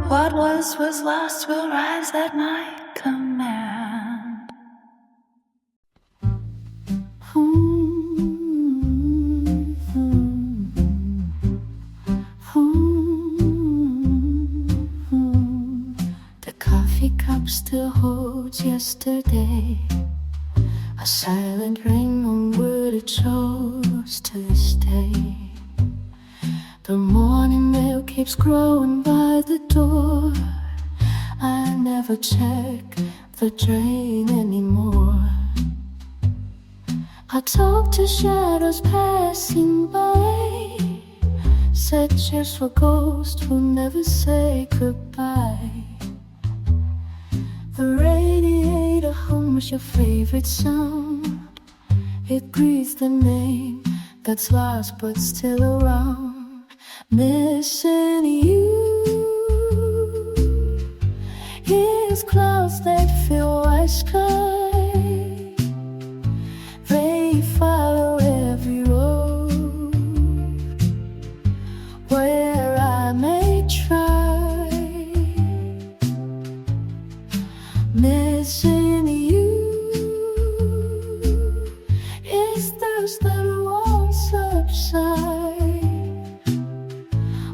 what was lost will rise at my command. but it chose to stay. The morning mail keeps growing by the door. I never check the drain anymore. I talk to shadows passing by, sad cheers for ghosts who never say goodbye. The radiator hums your favorite sound. It breathes the name that's lost but still around. Missing you is clouds that fill my sky. They follow every road where I may try. Missing you is thirst that won't subside,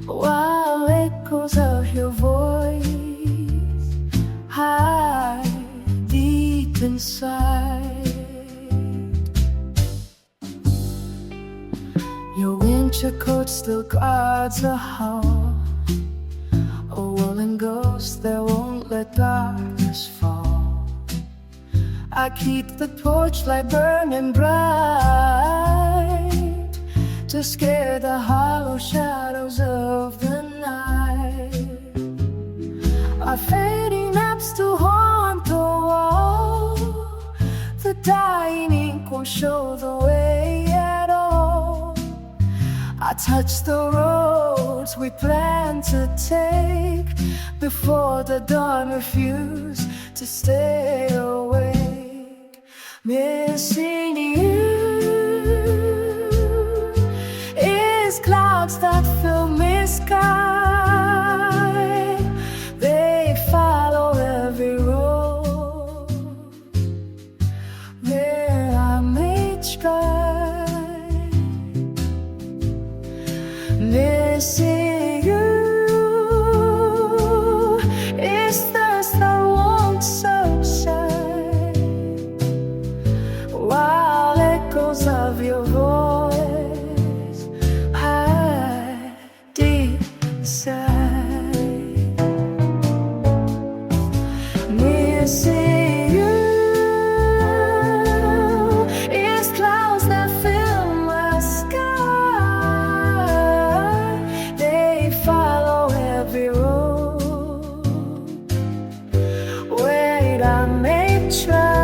while echoes of your voice hide deep inside. Your winter coat still guards a hall, a woolen ghost that won't let darkness fall. I keep the torchlight burning bright to scare the hollow shadows of the night. Our fading naps to haunt the wall. The dying ink won't show the way at all. I touch the roads we plan to take before the dawn refuse to stay awake. Missing you is clouds that fill my sky. They follow every road where I may try. Missing you is thirst that won't subside, while echoes of your voice hide deep inside. Missing you is clouds that fill my sky. They follow every road. Wait, I may try.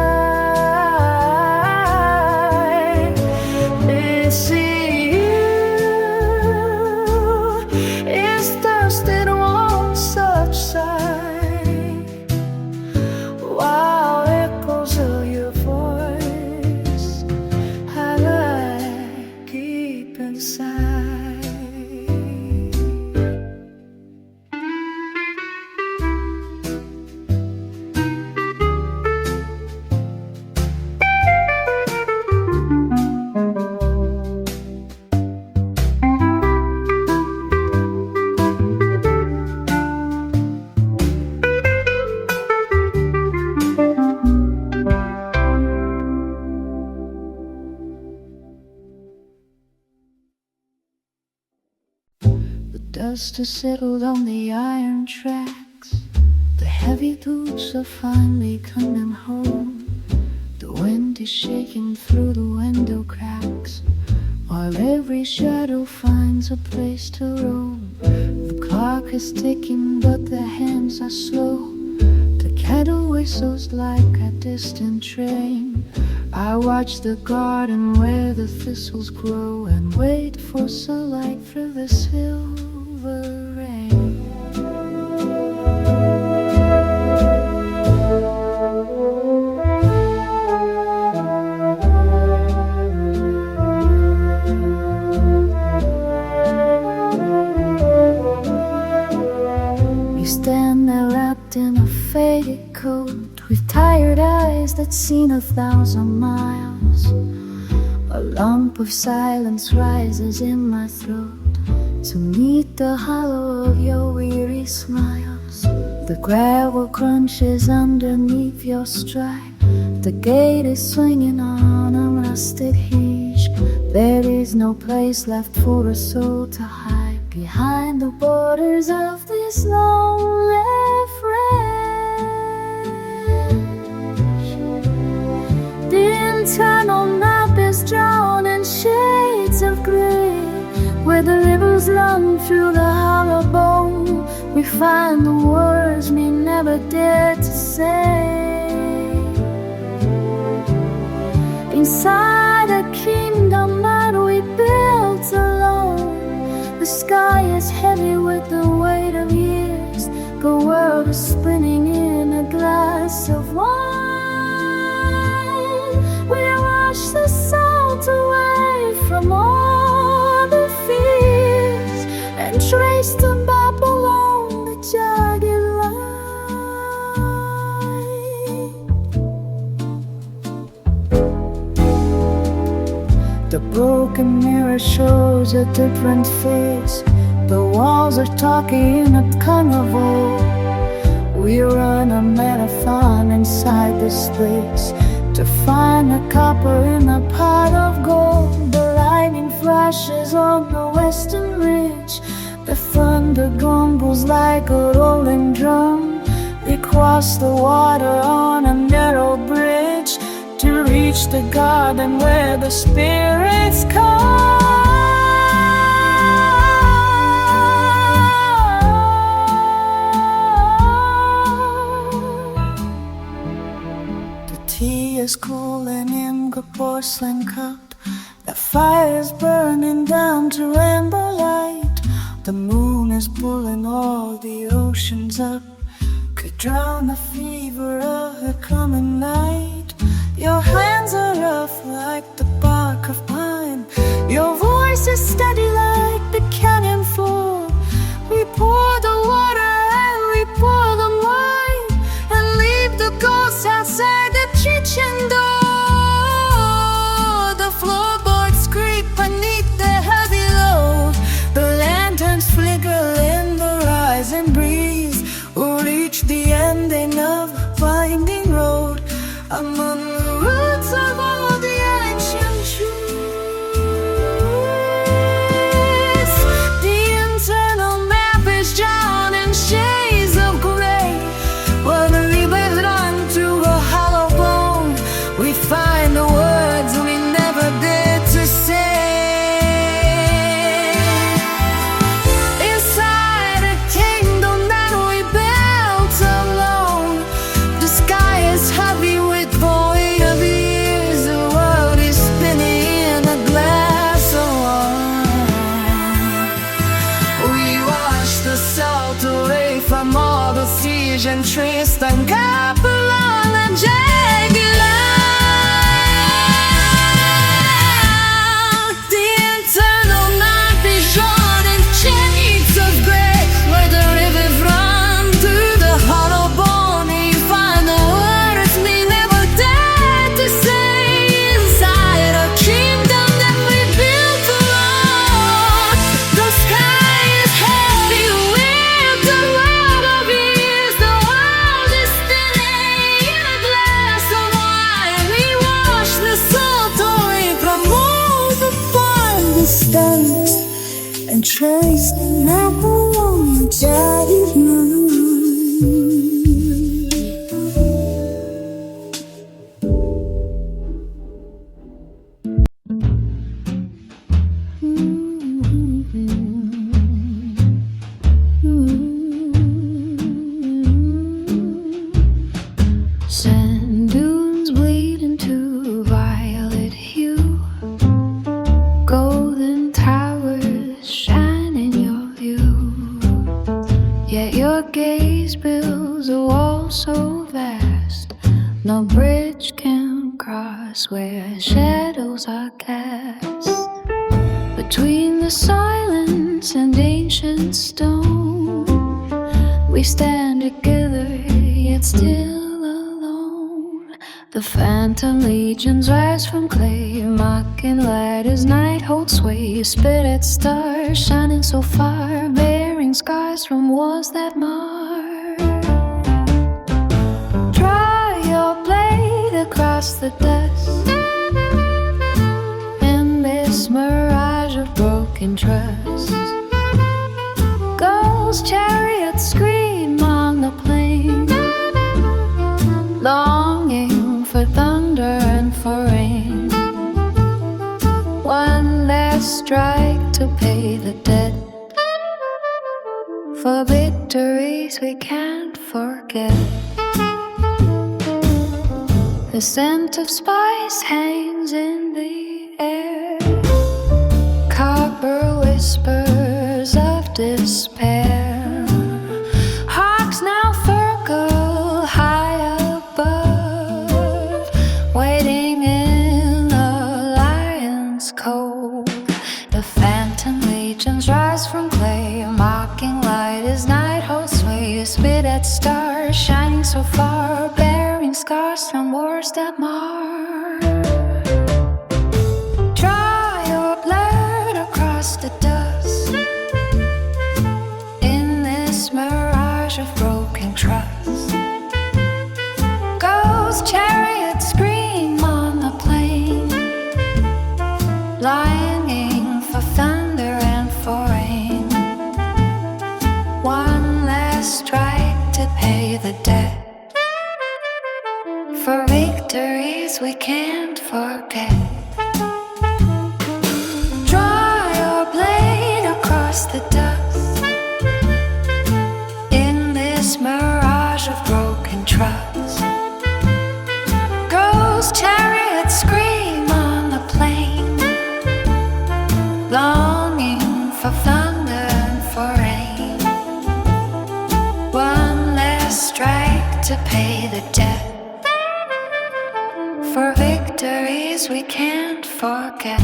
Missing you is thirst that won't subside, while echoes of your voice hide deep inside. The dust has settled on the iron tracks. The heavy boots are finally coming home. The wind is shaking through the window cracks, while every shadow finds a place to roam. The clock is ticking, but the hands are slow. The kettle whistles like a distant train. I watch the garden where the thistles grow and wait for sunlight through the silver rain. You stand there wrapped in a faded coat, with tired eyes that seen 1,000 miles. A lump of silence rises in my throat to meet the hollow of your weary smiles. The gravel crunches underneath your stride. The gate is swinging on a rusted hinge. There is no place left for a soul to hide behind the borders of this lonely fringe. The internal map is drawn in shades of gray. Where the rivers run through the hollow bone, we find the words we never dared to say. Inside a kingdom that we built alone, the sky is heavy with the weight of years. The world is spinning in a glass of wine. We wash the salt away from all the fears and trace the map along the jagged line. The broken mirror shows a different face. The walls are talking in a carnival. We run a marathon inside this place to find a copper in a pot of gold. The lightning flashes on the western ridge. The thunder grumbles like a rolling drum. We cross the water on a narrow bridge to reach the garden where the spirits come. The tea is cooling in the porcelain cup. The fire is burning down to rainbow light. The moon is pulling all the oceans up, could drown the fever of the coming night. Your hands are rough like the bark of pine. Your voice is steady like the canyon floor. We pour the water and we pour the wine, and leave the ghosts outside the kitchen door. The floorboards creak beneath the heavy load. The lanterns flicker in the rising breeze. We'll reach the ending of the winding road among the roots of all the ancient trees. The internal map is drawn in shades of gray. Where the rivers run through a hollow bone, we find the words we never dared to say. Inside a kingdom that we built alone, the sky is heavy with the weight of years. The world is spinning in a glass of wine. We wash the salt away from all the siege and trace the gap along the jagged line. The internal map is drawn in shades of gray. Where the rivers run through the hollow bone, you find the words we never dared to say. Inside a kingdom that we built alone, the sky is heavy with the weight of years. The world is spinning in a glass of wine. We wash the salt away from all the farthest stands and trace the map along the jagged line. Sand dunes bleed into violet hue. Golden towers shine in your view. Yet your gaze builds a wall so vast, no bridge can cross where shadows are cast. Between the silence and ancient stone, we stand together yet still alone. The phantom legions rise from clay, mocking light as night holds sway. Spirit stars shining so far, bearing scars from wars that mar. Draw your blade across the dust in this broken trust. Ghost chariots scream on the plain, longing for thunder and for rain. One last strike to pay the debt, for victories we can't forget. The scent of spice hangs in the air, copper whispers of despair. Hawks now circle high above, waiting in the lion's cove. The phantom legions rise from clay, a mocking light as night holds sway. You spit at stars shining so far, bearing scars from wars that mar. Draw your blade across the dust in this mirage of broken trust. Ghost chariots scream on the plain, longing for thunder and for rain. One last strike to pay the debt, for victories we can't forget. Draw your blade across the dust in this mirage of broken trust. Ghost chariots scream on the plain, longing for thunder and for rain. One last strike to pay the debt, for victories we can't forget.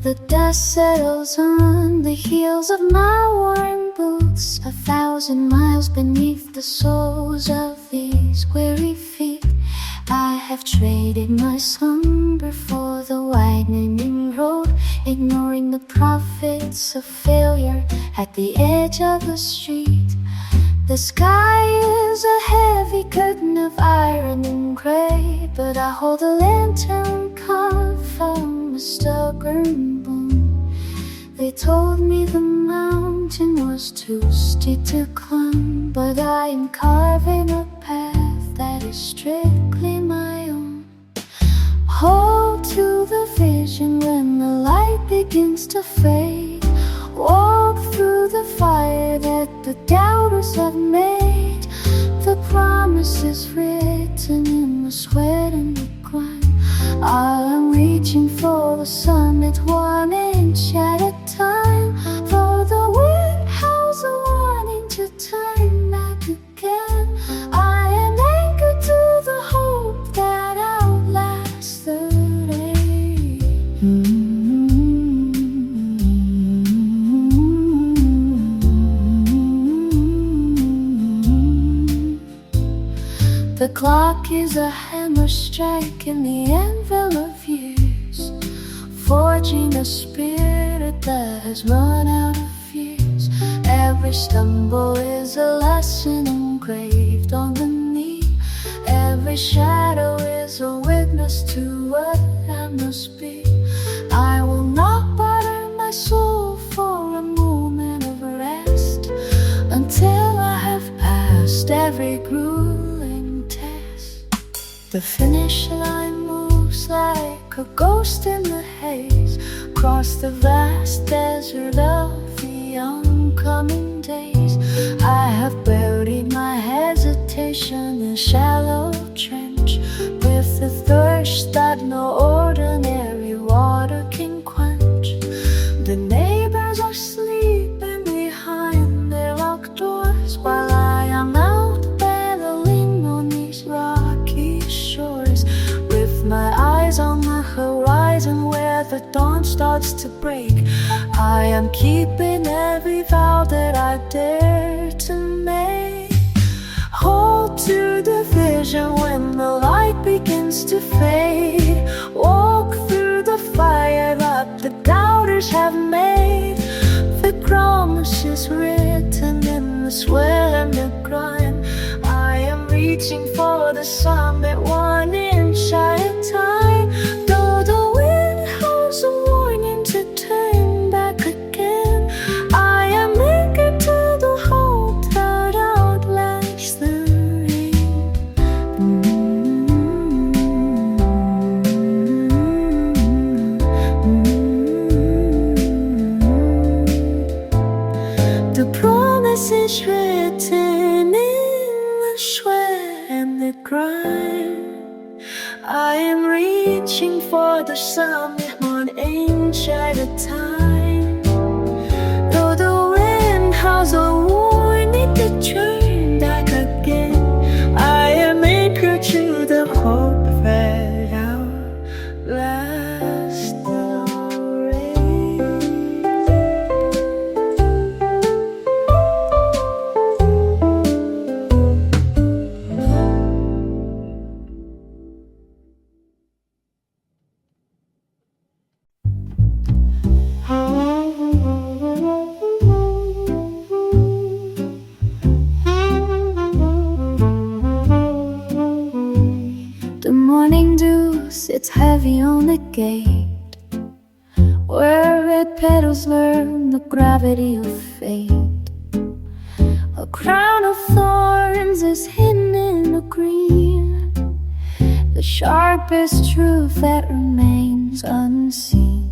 The dust settles on the heels of my worn boots, 1,000 miles beneath the soles of these weary feet. I have traded my slumber for the widening road, ignoring the profits of failure at the edge of the street. The sky is a heavy curtain of iron and gray, but I hold a lantern carved from a stubborn bone. They told me the mountain was too steep to climb, but I am carving a path that is strictly my own. Hold to the vision when the light begins to fade. Walk through the fire that the doubters have made. The promise is written in the sweat and the grind. I am reaching for the summit, 1 inch at a time. Though the wind howls a warning to turn back again, I am anchored to the hope that outlasts the rain. The clock is a hammer striking the anvil of years, forging a spirit that has run out of years. Every stumble is a lesson engraved on the knee. Every shadow is a witness to what I must be. I will not burden my soul for a moment of rest until I have passed every grueling test. The finish line moves like a ghost in the haze, across the vast desert of the oncoming days. I have buried my hesitation in a shallow trench, with a thirst that no ordinary water can quench. The neighbors are sleeping behind their locked doors, while I am out battling on these rocky shores, with my eyes on the horizon where the dawn starts to break. I am keeping every vow that I dare to make. to the vision when the light begins to fade. Walk through the fire that the doubters have made. The promise is written in the sweat and the grind. I am reaching for the summit 1 inch at a time. Though the wind howls a warning to turn back again, I am anchored to the hope that outlasts the rain. The promise is written in the sweat and the grind. I am reaching for the summit 1 inch at a time. Though the wind howls a warning to turn back again, I am anchored to the hope that outlasts the rain. The morning dew sits heavy on the gate, where red petals learn the gravity of fate. A crown of thorns is hidden in the green, the sharpest truth that remains unseen.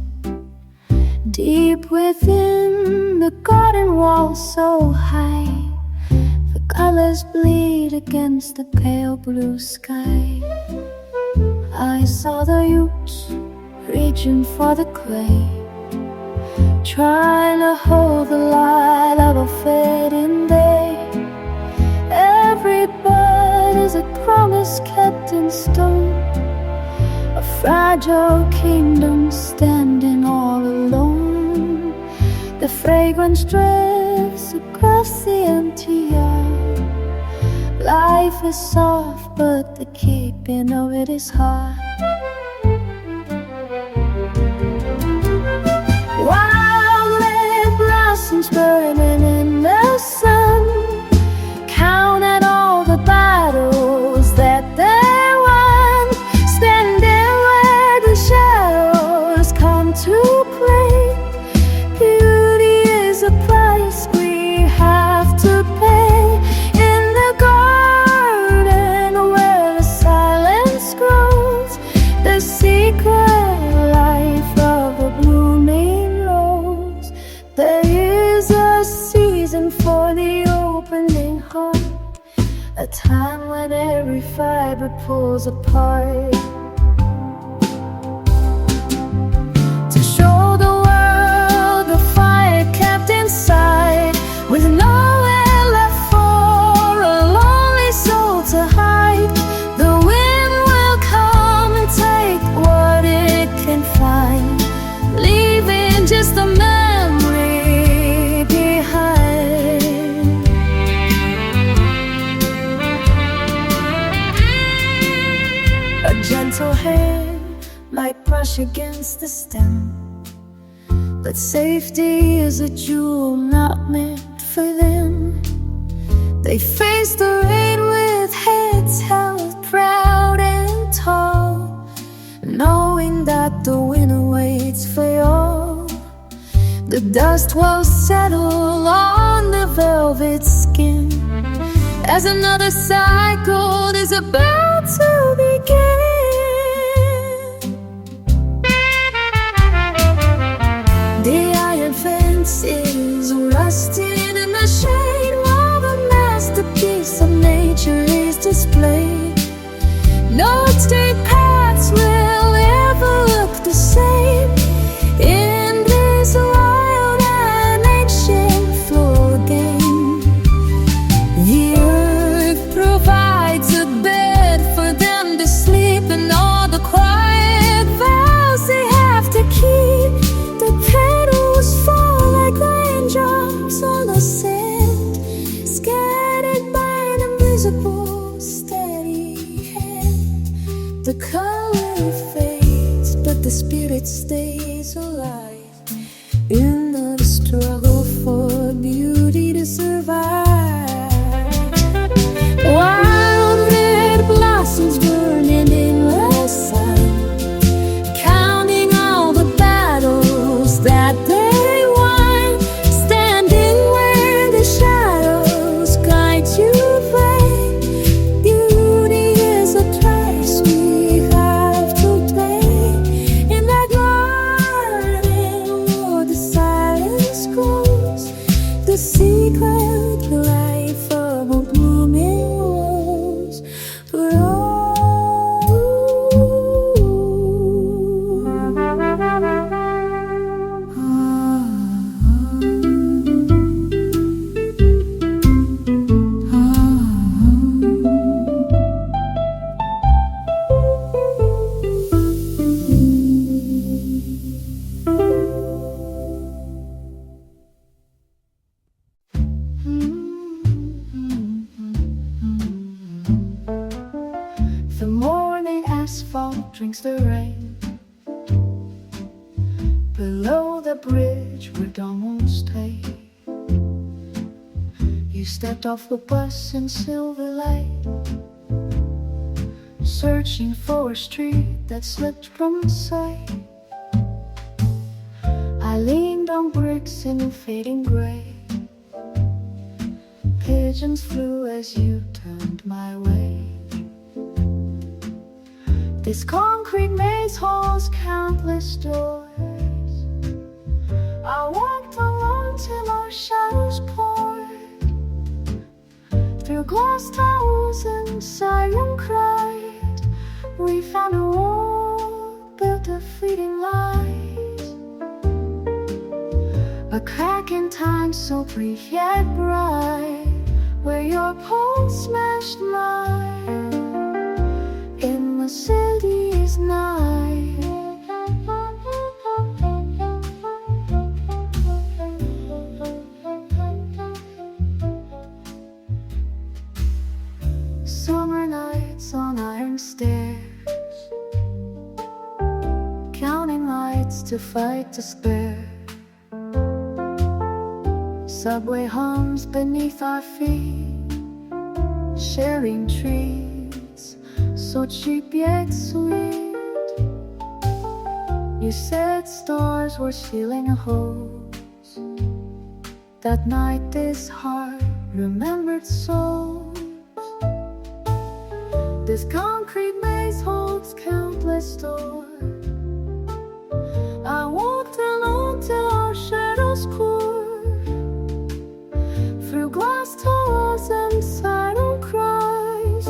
Deep within the garden wall so high, the colors bleed against the pale blue sky. I saw the youths reaching for the clay, trying to hold the light of a fading day. Every bud is a promise kept in stone, a fragile kingdom standing all alone. The fragrance drifts across the empty air. Life is soft, but the keeping of it is hard. Wild red blossoms burning in the sun, counted all the battles that they won. Standing where the shadows come to play. Beauty is a price we have to pay. In the garden where the silence grows, the secret life of a blooming rose. There is a season for the opening heart, a time when every fiber pulls apart. To show the world the fire kept inside, with nowhere left for a lonely soul to hide. The wind will come and take what it can find, leaving just a memory behind. A gentle hand might brush against the stem, but safety is a jewel not meant for them. They face the rain with heads held proud and tall, knowing that the winner waits for you. The dust will settle on the velvet skin as another cycle is about to begin. The iron fence is rusting in the shade, while the masterpiece of nature is displayed. No state paths will ever look the same in this wild and ancient flow again. The earth provides a bed for them to sleep, and all the quiet vows they have to keep. The petals fall like raindrops on the drinks the rain. Below the bridge where dawn won't stay, you stepped off the bus in silver light, searching for a street that slipped from sight. I leaned on bricks in fading gray. Pigeons flew as you turned my way. This concrete maze holds countless doors. I walked alone till our shadows poured. Through glass towers and siren cried, we found a world built of fleeting light. A crack in time so brief yet bright, where your pulse smashed mine in the city's night. Summer nights on iron stairs, counting lights to fight despair. Subway hums beneath our feet, sharing treats so cheap yet sweet. You said stars were stealing a hose. That night this heart remembered souls. This concrete maze holds countless doors. I walked alone till our shadows poured. Through glass towers and siren cries,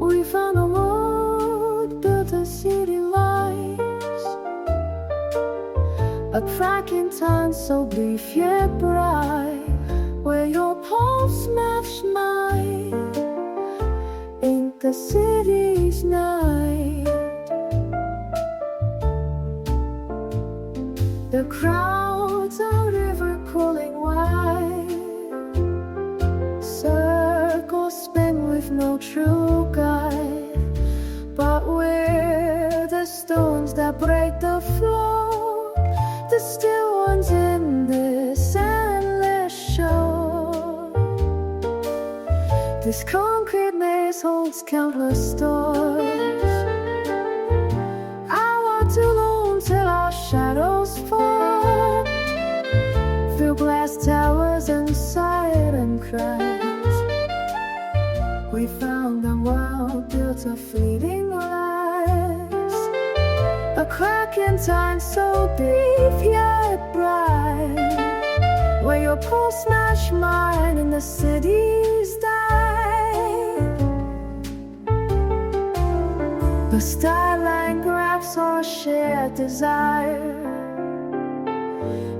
we found a world built of city lights. A crack in time so brief yet bright, where your pulse matched mine in the city's night. The crowds, a river cooling wide, circles spin with no true guide. But we're the stones that break the floor, the still ones in this endless show. This concrete maze holds countless doors. I walked alone till our shadows fall. Through glass towers and siren cries, we found a world built of fleeting lives. A crack in time so brief yet bright, where your pulse smashed mine in the city's night. The starlight grabs our shared desire.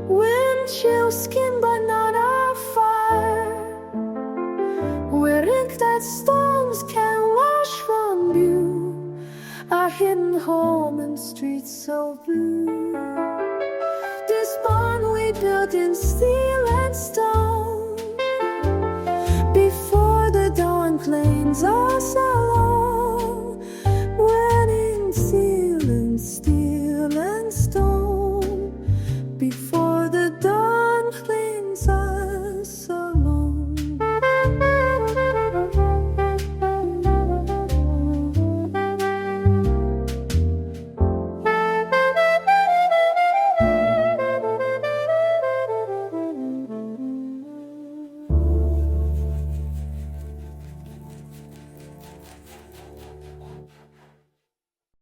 Wind chills skin but not our fire. We're ink that storms can wash from view, our hidden home in streets so blue. This bond we built in steel and stone, before the dawn claims us.